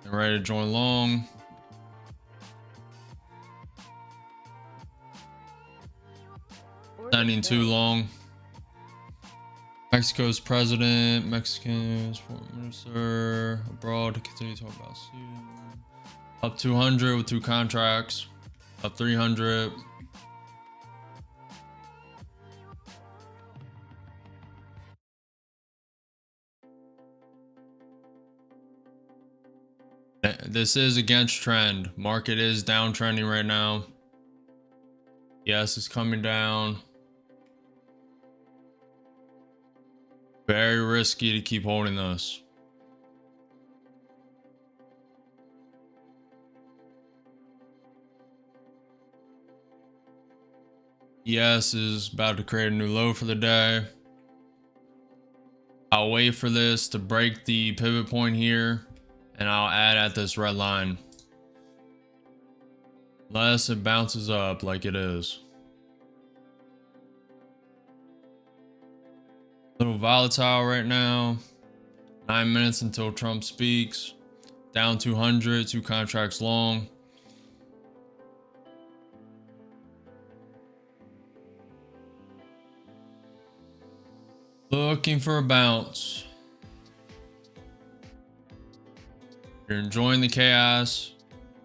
And ready to join along. Standing too long. Mexico's president, Mexican's foreign minister abroad to continue to talk about soon. Up 200 with 2 contracts. Up 300. This is against trend. Market is downtrending right now. Yes, it's coming down. Very risky to keep holding this. ES is about to create a new low for the day. I'll wait for this to break the pivot point here, and I'll add at this red line. Unless it bounces up like it is. A little volatile right now. 9 minutes until Trump speaks. Down 200, 2 contracts long. Looking for a bounce. If you're enjoying the chaos,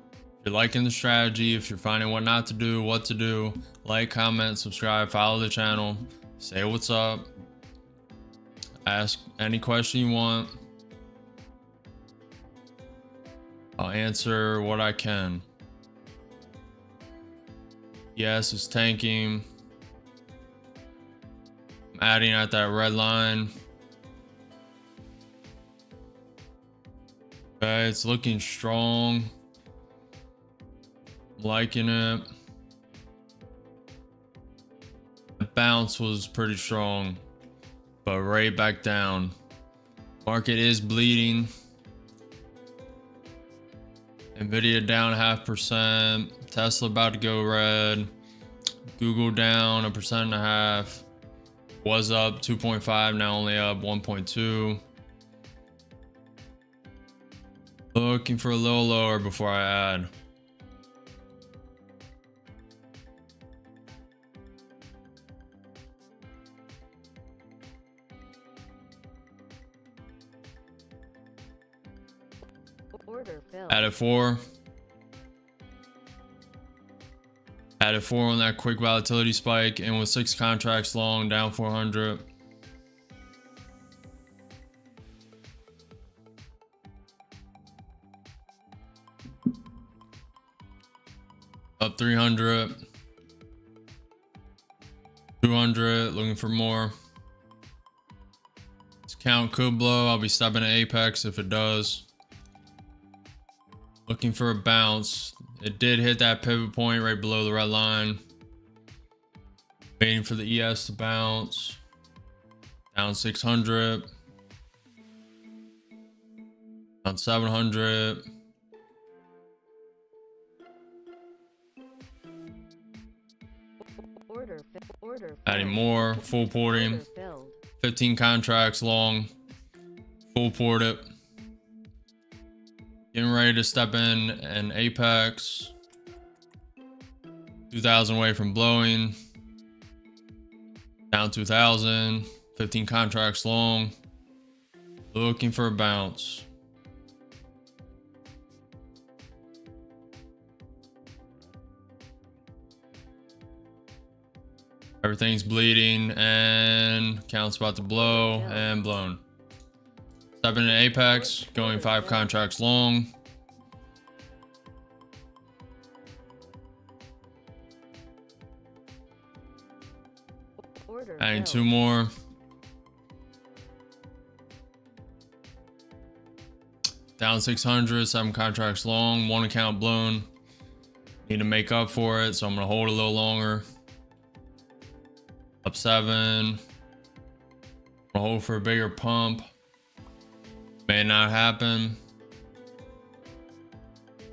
if you're liking the strategy, if you're finding what not to do, what to do, like, comment, subscribe, follow the channel, say what's up, ask any question you want. I'll answer what I can. Yes, it's tanking. I'm adding at that red line. Okay, it's looking strong. Liking it. The bounce was pretty strong, but right back down. Market is bleeding. Nvidia down 0.5%. Tesla about to go red. Google down 1.5%. Was up 2.5, now only up 1.2. Looking for a little lower before I add. Order filled. Added 4. Added 4 on that quick volatility spike, and with 6 contracts long, down 400. Up 300. 200, looking for more. This count could blow. I'll be stopping at apex if it does. Looking for a bounce. It did hit that pivot point right below the red line. Waiting for the ES to bounce. Down 600. Down 700. Adding more. Full porting. 15 contracts long. Full port it. Getting ready to step in an apex. 2,000 away from blowing. Down 2,000. 15 contracts long. Looking for a bounce. Everything's bleeding and count's about to blow and blown. Stepping in apex, going 5 contracts long. Adding 2 more. Down 600, 7 contracts long, 1 account blown. Need to make up for it, so I'm gonna hold a little longer. Up 7. I'll hold for a bigger pump. May not happen.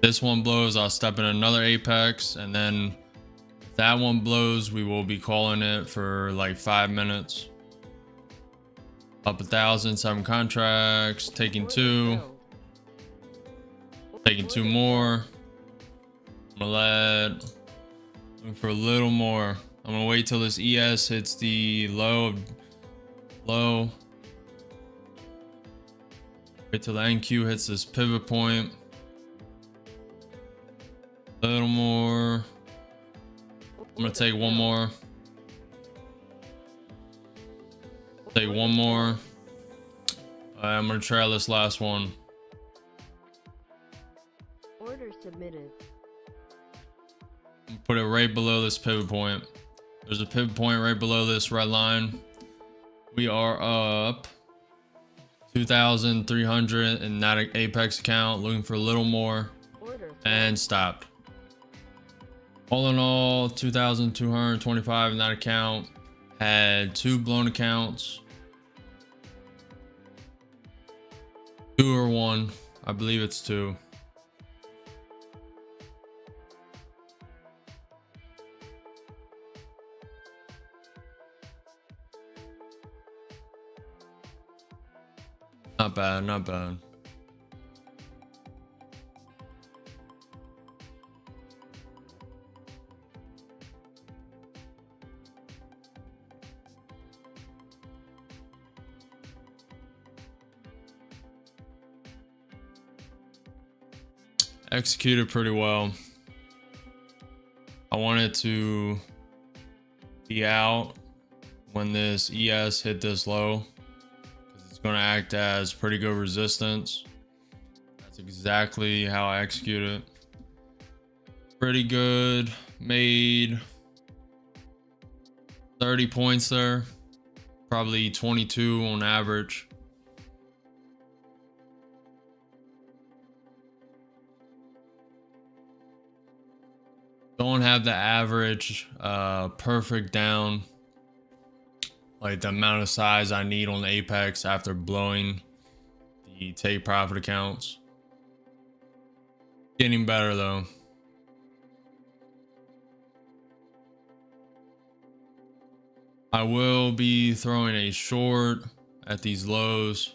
This one blows, I'll step in another apex, and then if that one blows, we will be calling it for like 5 minutes. Up 1,000, 7 contracts, taking 2. Taking 2 more. I'm gonna look for a little more. I'm gonna wait till this ES hits the low. Wait till the NQ hits this pivot point. A little more. I'm gonna take one more. Take one more. All right, I'm gonna trail this last one. Order submitted. Put it right below this pivot point. There's a pivot point right below this red line. We are up 2,300 in that apex account, looking for a little more, and stopped. All in all, 2,225 in that account. Had 2 blown accounts. 2 or 1. I believe it's 2. Not bad, not bad. Executed pretty well. I wanted to be out when this ES hit this low, because it's going to act as pretty good resistance. That's exactly how I executed. Pretty good. Made 30 points there. Probably 22 on average. Don't have the average perfect down, like the amount of size I need on the apex after blowing the take profit accounts. Getting better though. I will be throwing a short at these lows.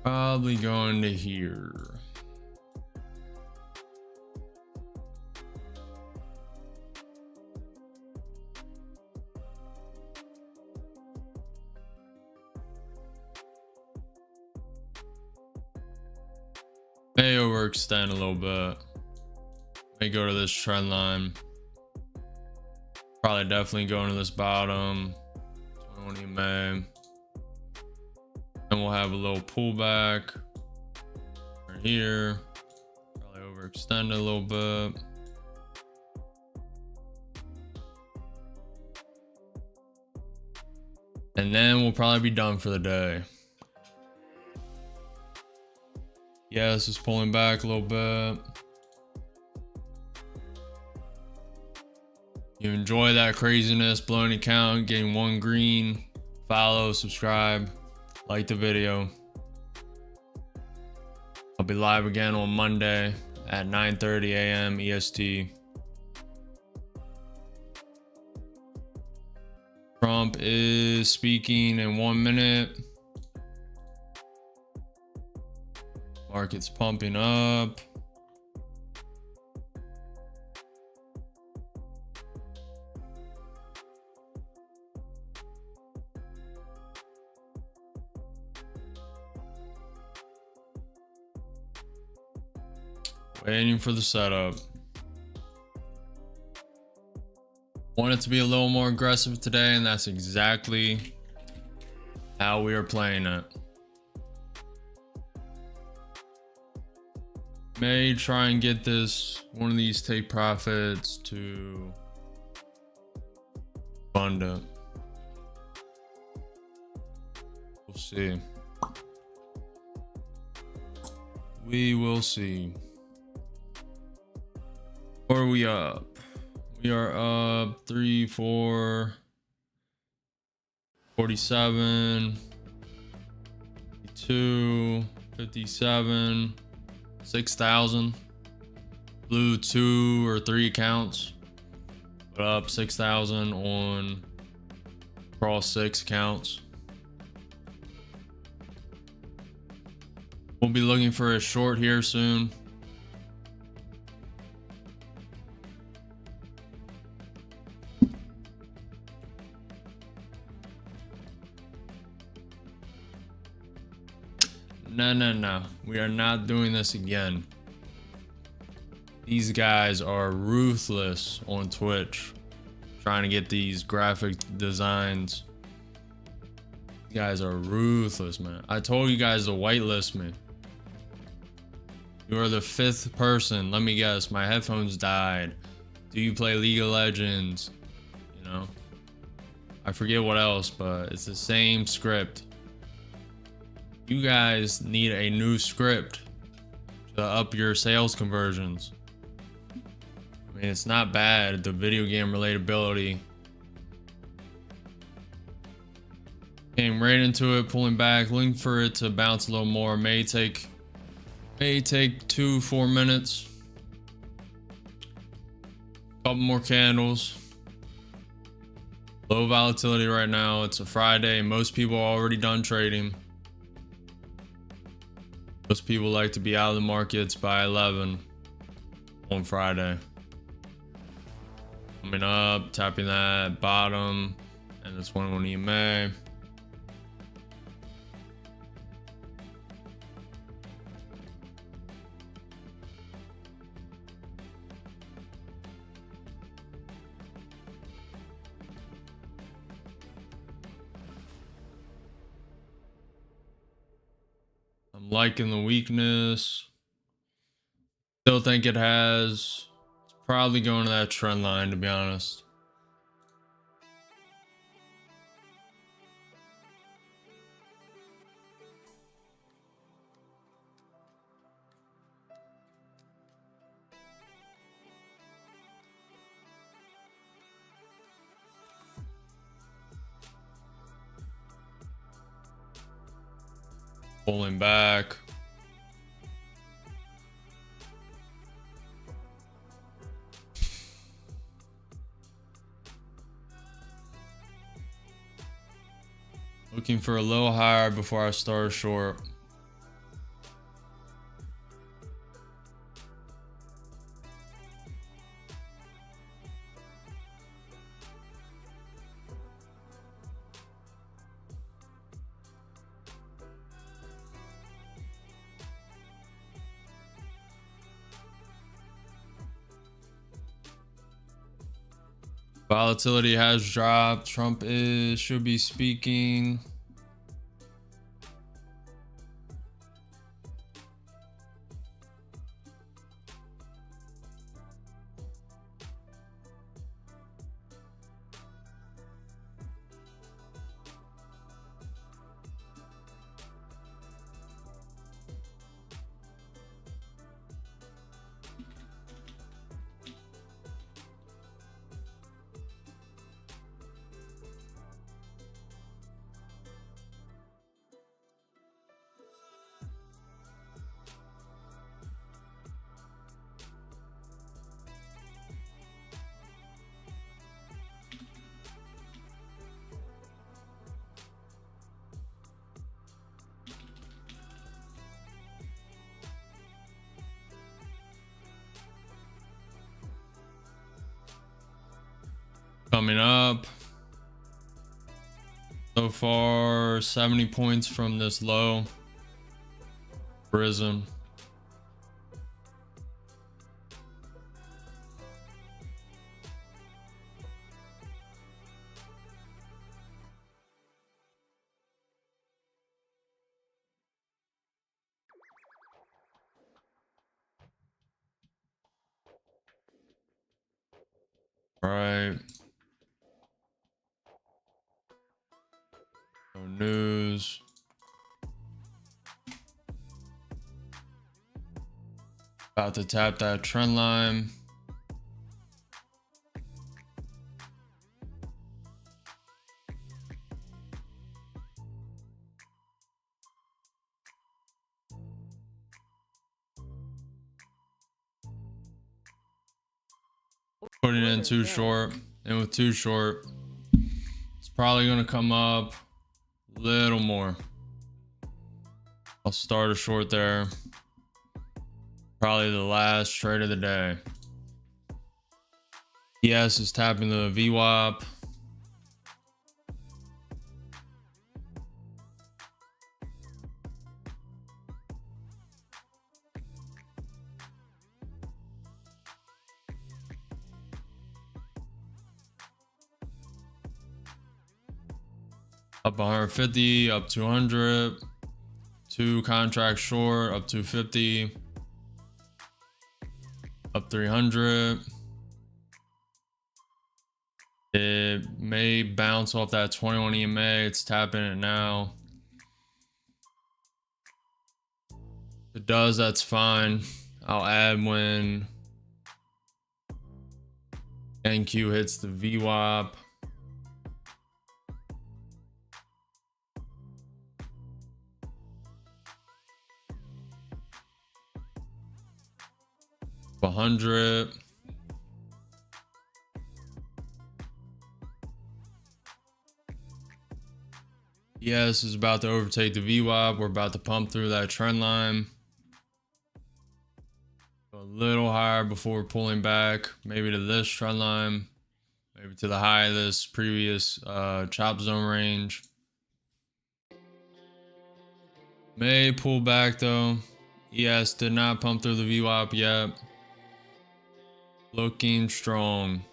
Probably going to here. May overextend a little bit. May go to this trend line. Probably definitely going to this bottom. 20 May. And we'll have a little pullback right here. Probably overextend a little bit. And then we'll probably be done for the day. Yeah, this is pulling back a little bit. You enjoy that craziness, blowing account, getting 1 green, follow, subscribe, like the video. I'll be live again on Monday at 9:30 a.m. EST. Trump is speaking in 1 minute. Market's pumping up. Waiting for the setup. Wanted to be a little more aggressive today, and that's exactly how we are playing it. May try and get one of these take profits to fund it. We'll see. We will see. Where are we up? We are up 3, 4, 47, 52, 57, 6,000. Blew 2 or 3 accounts, but up 6,000 on across 6 accounts. We'll be looking for a short here soon. No. We are not doing this again. These guys are ruthless on Twitch, trying to get these graphic designs. You guys are ruthless, man. I told you guys to whitelist me. You are the 5th person. Let me guess. My headphones died. Do you play League of Legends? You know, I forget what else, but it's the same script. You guys need a new script to up your sales conversions. I mean, it's not bad, the video game relatability. Came right into it, pulling back, looking for it to bounce a little more. May take 2-4 minutes. Couple more candles. Low volatility right now. It's a Friday. Most people are already done trading. Most people like to be out of the markets by 11 on Friday. Coming up, tapping that bottom, and this one on EMA. I'm liking the weakness. Still think it has. It's probably going to that trend line, to be honest. Pulling back. Looking for a little higher before I start short. Volatility has dropped. Trump should be speaking. Coming up. So far, 70 points from this low. Risen. All right. No news. About to tap that trend line. Putting in too short, and with too short, it's probably gonna come up a little more. I'll start a short there. Probably the last trade of the day. ES is tapping the VWAP. Up 150, up 200, 2 contracts short, up 250, up 300. It may bounce off that 21 EMA. It's tapping it now. If it does, that's fine. I'll add when NQ hits the VWAP. $100. ES is about to overtake the VWAP. We're about to pump through that trend line. Go a little higher before pulling back, maybe to this trend line, maybe to the high of this previous chop zone range. May pull back though. ES did not pump through the VWAP yet. Looking strong.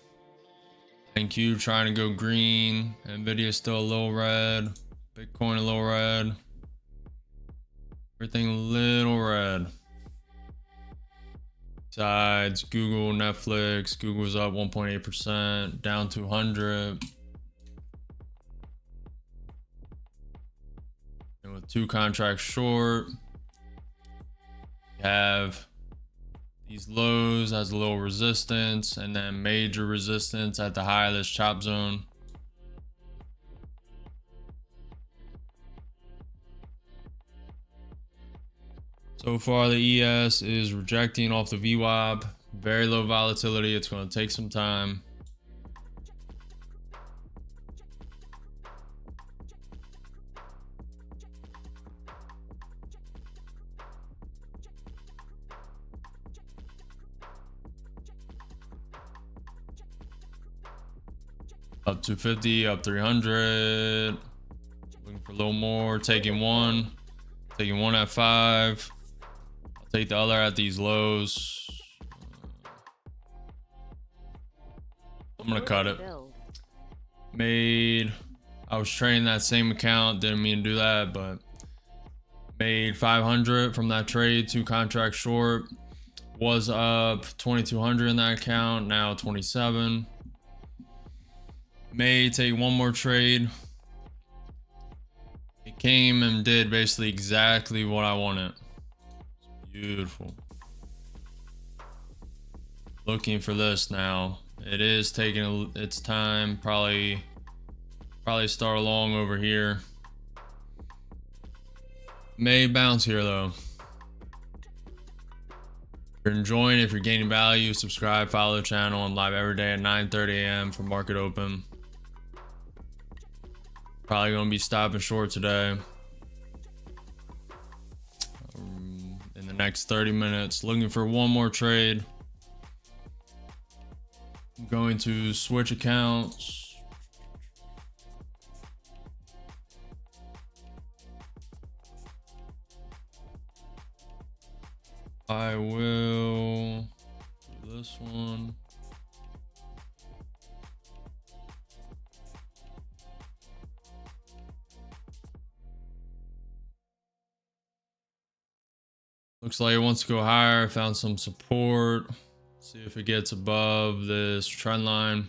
NQ trying to go green. Nvidia still a little red. Bitcoin a little red. Everything a little red. Besides Google, Netflix. Google's up 1.8%, down to 100. And with 2 contracts short, you have these lows as a little resistance, and then major resistance at the high of this chop zone. So far, the ES is rejecting off the VWAP. Very low volatility. It's going to take some time. Up 250, up 300. Looking for a little more. Taking one at 5. I'll take the other at these lows. I'm gonna cut it. I was trading that same account, didn't mean to do that, but made 500 from that trade. 2 contracts short. Was up 2200 in that account, now 27. May take one more trade. It came and did basically exactly what I wanted. Beautiful. Looking for this now. It is taking its time. Probably start along over here. May bounce here though. If you're enjoying, if you're gaining value, subscribe, follow the channel. I'm live every day at 9:30 a.m. for market open. Probably gonna be stopping short today. In the next 30 minutes, looking for one more trade. I'm going to switch accounts. I will do this one. Looks like it wants to go higher. Found some support. See if it gets above this trend line.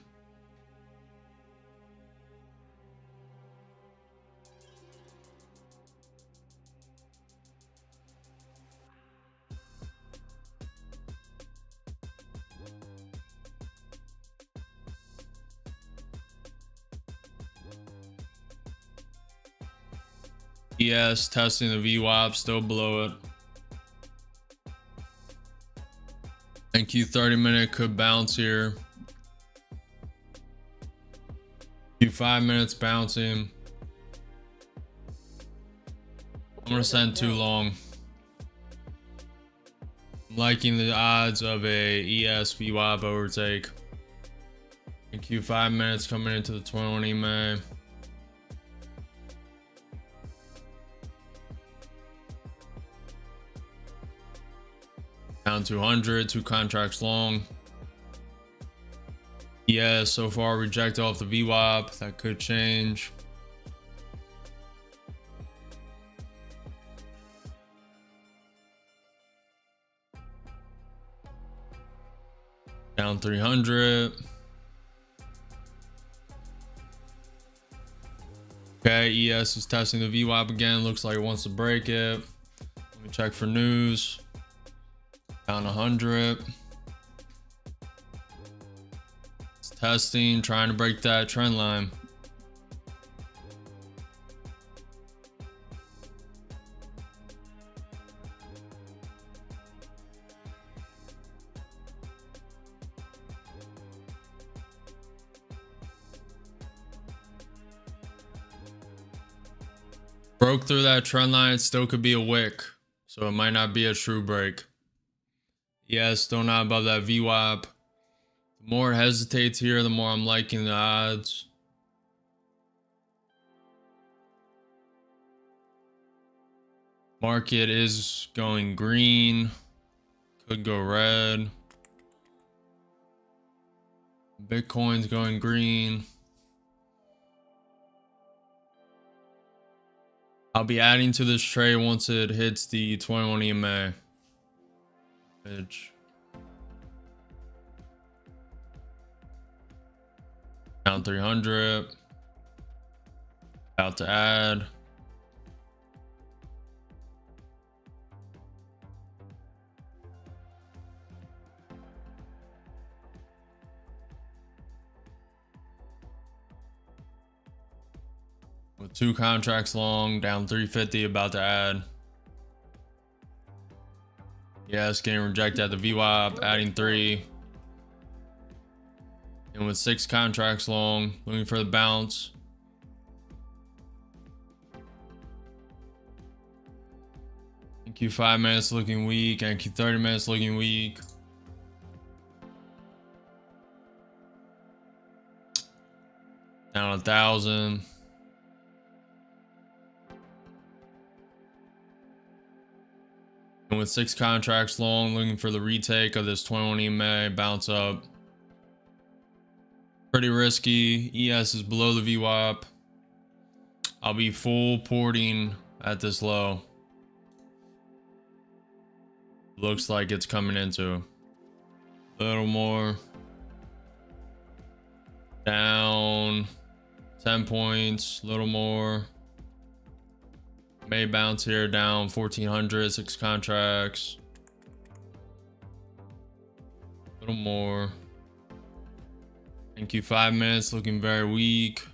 ES testing the VWAP, still below it. NQ 30-minute could bounce here. Q 5 minutes bouncing. I'm gonna send too long. I'm liking the odds of a ES VWAP overtake. NQ 5 minutes coming into the 21 EMA. Down 200, 2 contracts long. Yeah, so far reject off the VWAP. That could change. Down 300. Okay, ES is testing the VWAP again. Looks like it wants to break it. Let me check for news. Down 100. It's testing, trying to break that trend line. Broke through that trend line. It still could be a wick, so it might not be a true break. Yeah, still not above that VWAP. The more it hesitates here, the more I'm liking the odds. Market is going green. Could go red. Bitcoin's going green. I'll be adding to this trade once it hits the 21 EMA. Down 300. About to add. With 2 contracts long, down 350, about to add. Yes, getting rejected at the VWAP, adding 3. And with 6 contracts long, looking for the bounce. NQ 5 minutes looking weak, NQ 30 minutes looking weak. Down 1,000. And with 6 contracts long, looking for the retake of this 21 EMA, bounce up. Pretty risky. ES is below the VWAP. I'll be full porting at this low. Looks like it's coming into a little more. Down 10 points, a little more. May bounce here, down 1,400, 6 contracts. A little more. NQ 5 minutes looking very weak.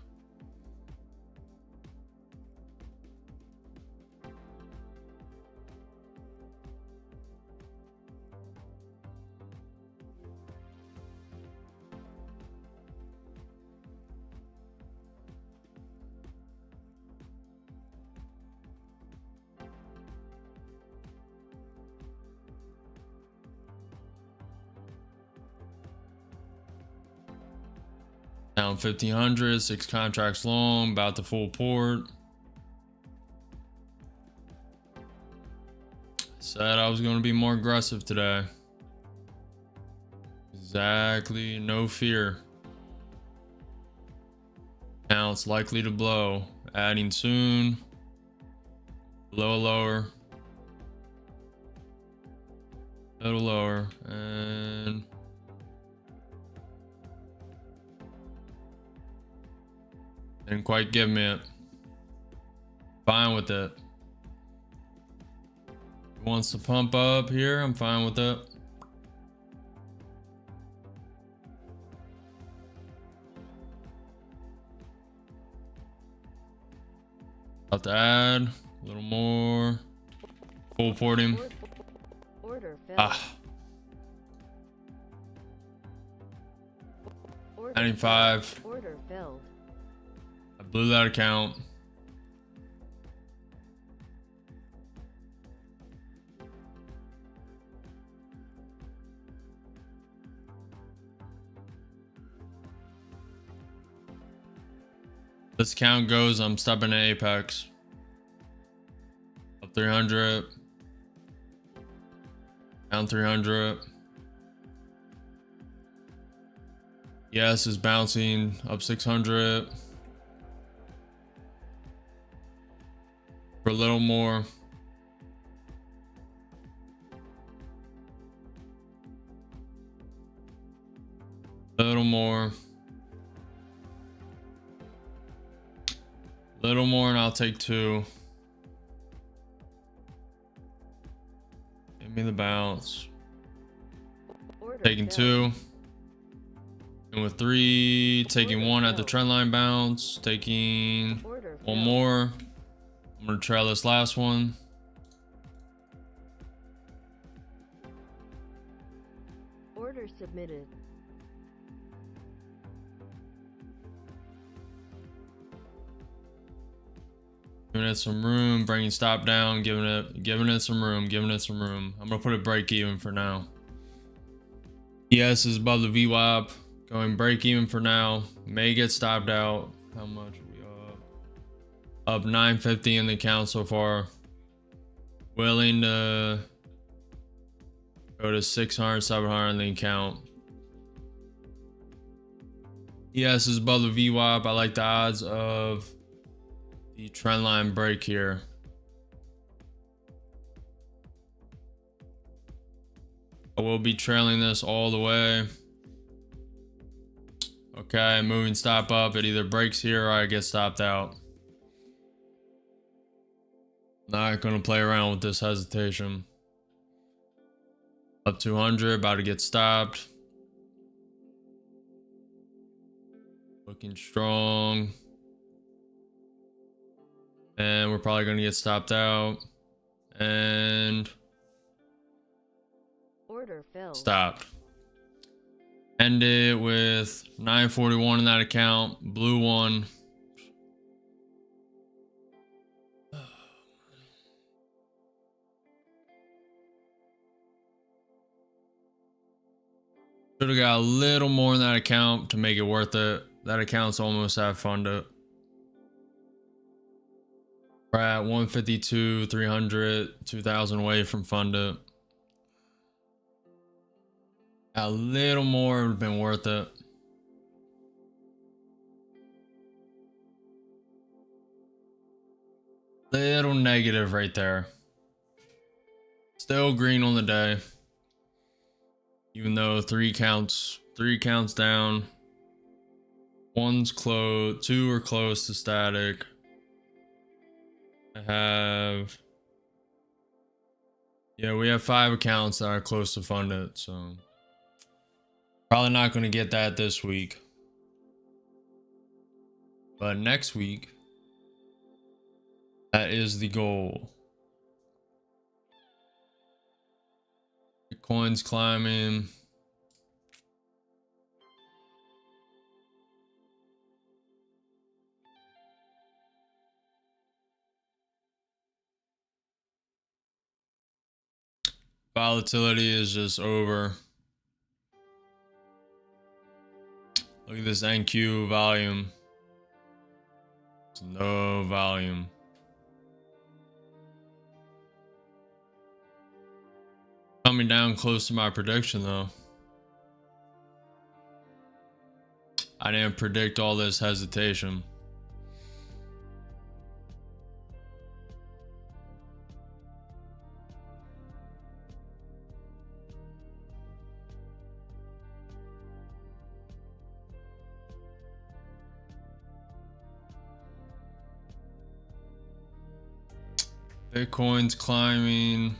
Down 1,500, 6 contracts long, about to full port. Said I was going to be more aggressive today. Exactly, no fear. Now it's likely to blow. Adding soon. Low, lower. Little lower. And didn't quite give me it. Fine with it. Wants to pump up here. I'm fine with it. About to add. A little more. Full port him. Order filled. Ah. Order 95. Order filled. I blew that account. This count goes, I'm stopping at Apex. Up 300. Down 300. Yes, is bouncing up 600. For a little more. A little more. Little more and I'll take 2. Give me the bounce. Order Taking filled. 2. And with 3, taking Order 1 at the filled. trend line bounce. Taking Order 1 filled. more. I'm going to trail this last one. Order submitted. Giving it some room, bringing stop down, giving it some room, giving it some room. I'm gonna put it break even for now. Yes is above the VWAP, going break even for now. May get stopped out. How much are we up? Up 950 in the account so far. Willing to go to 600, 700 in the account. Yes is above the VWAP. I like the odds of the trend line break here. I will be trailing this all the way. Okay, moving stop up. It either breaks here or I get stopped out. Not gonna play around with this hesitation. Up 200, about to get stopped. Looking strong. And we're probably going to get stopped out. And Order filled. stopped. Ended with 941 in that account. Blue one. Should have got a little more in that account to make it worth it. That account's almost half funded. We're at 152, 300, 2,000 away from funded. A little more would have been worth it. Little negative right there. Still green on the day. Even though 3 counts down. 1's close, 2 are close to static. I have, yeah, we have 5 accounts that are close to funded, so probably not going to get that this week. But next week, that is the goal. Bitcoin's climbing. Volatility is just over. Look at this NQ volume. There's no volume. Coming down close to my prediction though. I didn't predict all this hesitation. Bitcoin's climbing.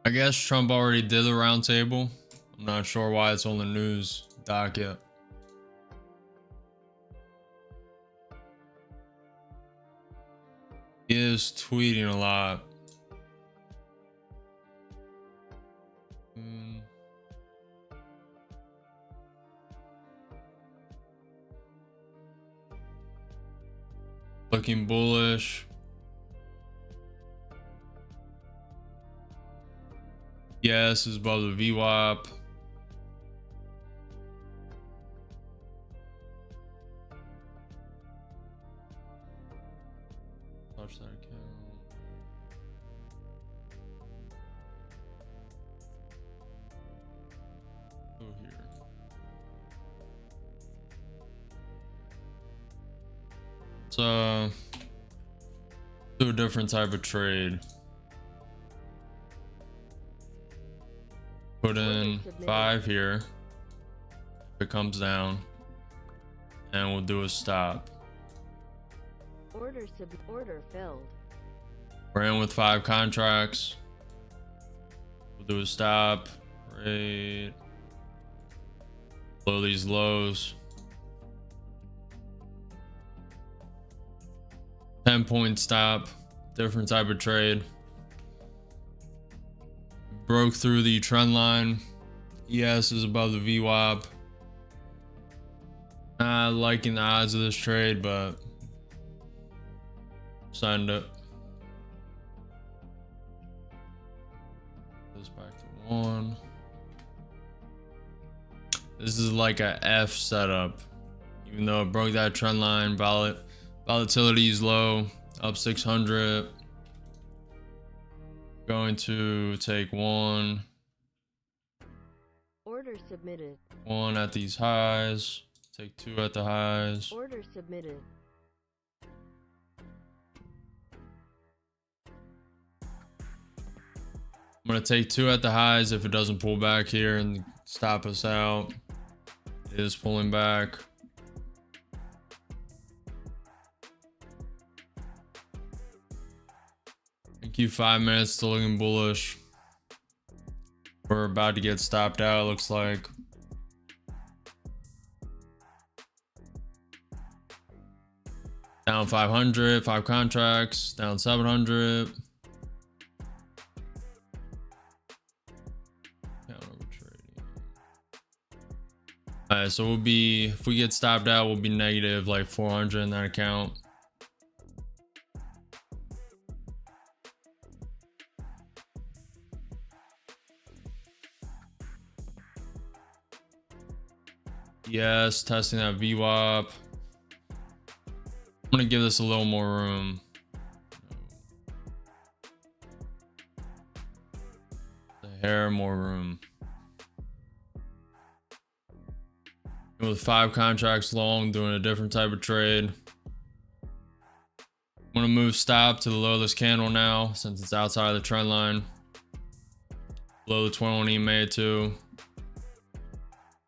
I guess Trump already did the roundtable. I'm not sure why it's on the news docket. He is tweeting a lot. Looking bullish. Yes, is above the VWAP. Touch that account. Go here. So, do a different type of trade. Put in 5 here. If it comes down, and we'll do a stop. Order filled. We're in with 5 contracts. We'll do a stop right below these lows. 10-point stop, different type of trade. Broke through the trend line. ES is above the VWAP. Not liking the odds of this trade, but send it. Goes back to 1. This is like a F setup. Even though it broke that trend line, volatility is low, up 600. Going to take 1. Order submitted. 1 at these highs. Take 2 at the highs. Order submitted. I'm going to take 2 at the highs if it doesn't pull back here and stop us out. It is pulling back. Thank you. 5 minutes, still looking bullish. We're about to get stopped out, looks like. Down 500, 5 contracts, down 700. Alright, so we'll be, if we get stopped out, we'll be negative like 400 in that account. Yes, testing that VWAP. I'm gonna give this a little more room. A hair more room. And with 5 contracts long, doing a different type of trade. I'm gonna move stop to the low of this candle now, since it's outside of the trend line. Below the 21 EMA too.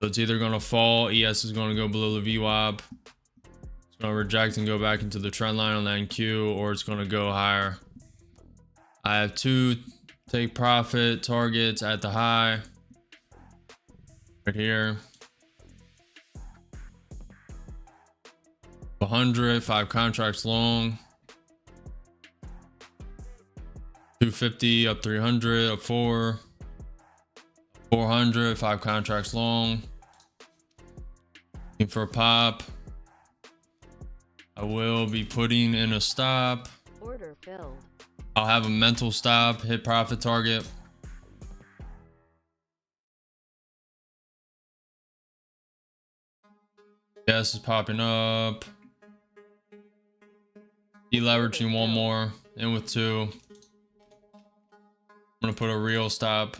So it's either gonna fall, ES is gonna go below the VWAP. It's gonna reject and go back into the trend line on the NQ, or it's gonna go higher. I have 2 take profit targets at the high. Right here. 100, 5 contracts long. 250 up 300 up 4. 400, 5 contracts long. Looking for a pop. I will be putting in a stop. Order filled. I'll have a mental stop, hit profit target. Yes, is popping up. Deleveraging 1 more, in with 2. I'm gonna put a real stop.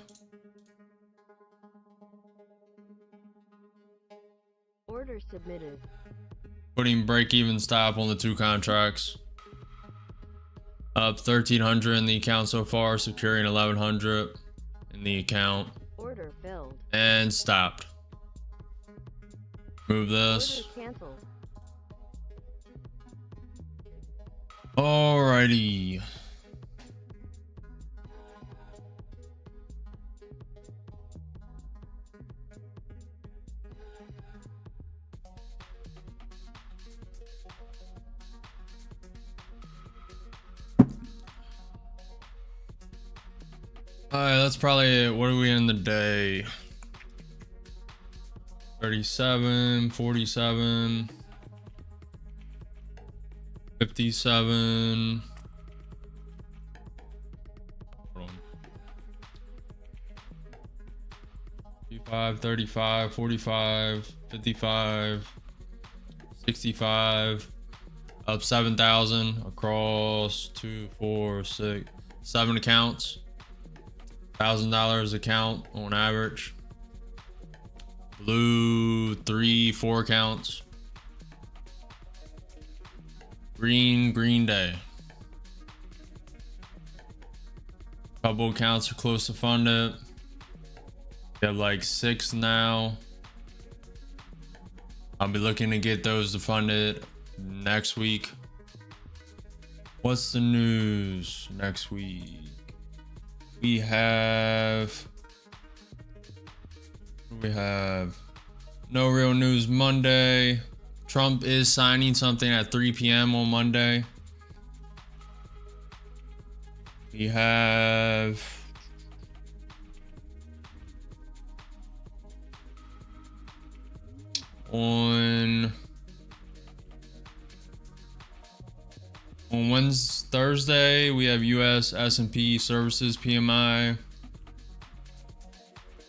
Order submitted. Putting break-even stop on the 2 contracts. Up 1,300 in the account so far, securing 1,100 in the account. Order filled. And stopped. Move this. Order canceled. Alrighty. Alright, that's probably it. What are we in the day? 37, 47, 57. Hold on. 55, 35, 45, 55, 65. Up 7,000 across 2, 4, 6, 7 accounts. $1,000 account on average. Blue 3, 4 accounts. Green day. Couple accounts are close to funded. We have like 6 now. I'll be looking to get those to fund it next week. What's the news next week? We have no real news Monday. Trump is signing something at 3 p.m. on Monday. We have on Thursday, we have US S&P Services PMI.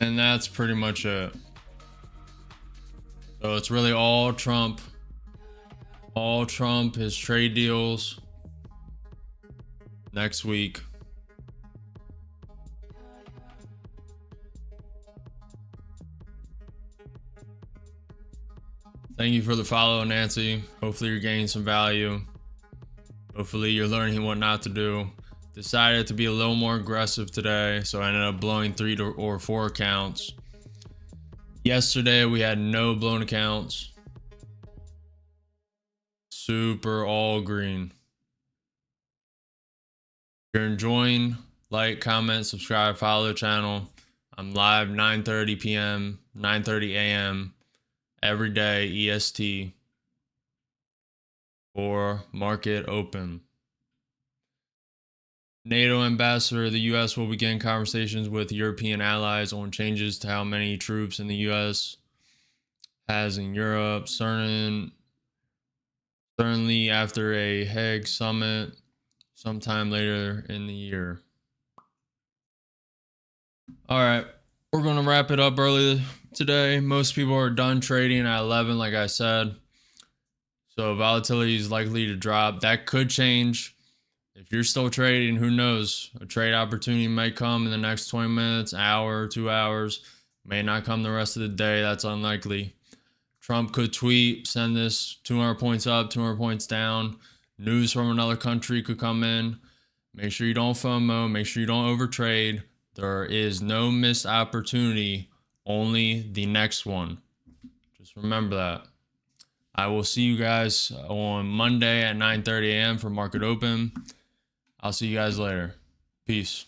And that's pretty much it. So it's really all Trump. All Trump, his trade deals next week. Thank you for the follow, Nancy. Hopefully you're gaining some value. Hopefully you're learning what not to do. Decided to be a little more aggressive today, so I ended up blowing 3 or 4 accounts. Yesterday we had no blown accounts. Super all green. If you're enjoying, like, comment, subscribe, follow the channel. I'm live 9:30 p.m., 9:30 a.m. every day EST for market open. NATO ambassador, the U.S. will begin conversations with European allies on changes to how many troops in the U.S. has in Europe, certainly after a Hague summit sometime later in the year. All right, we're going to wrap it up early today. Most people are done trading at 11, like I said. So volatility is likely to drop. That could change. If you're still trading, who knows? A trade opportunity might come in the next 20 minutes, hour, 2 hours. May not come the rest of the day. That's unlikely. Trump could tweet, send this 200 points up, 200 points down. News from another country could come in. Make sure you don't FOMO. Make sure you don't overtrade. There is no missed opportunity, only the next one. Just remember that. I will see you guys on Monday at 9:30 a.m. for market open. I'll see you guys later. Peace.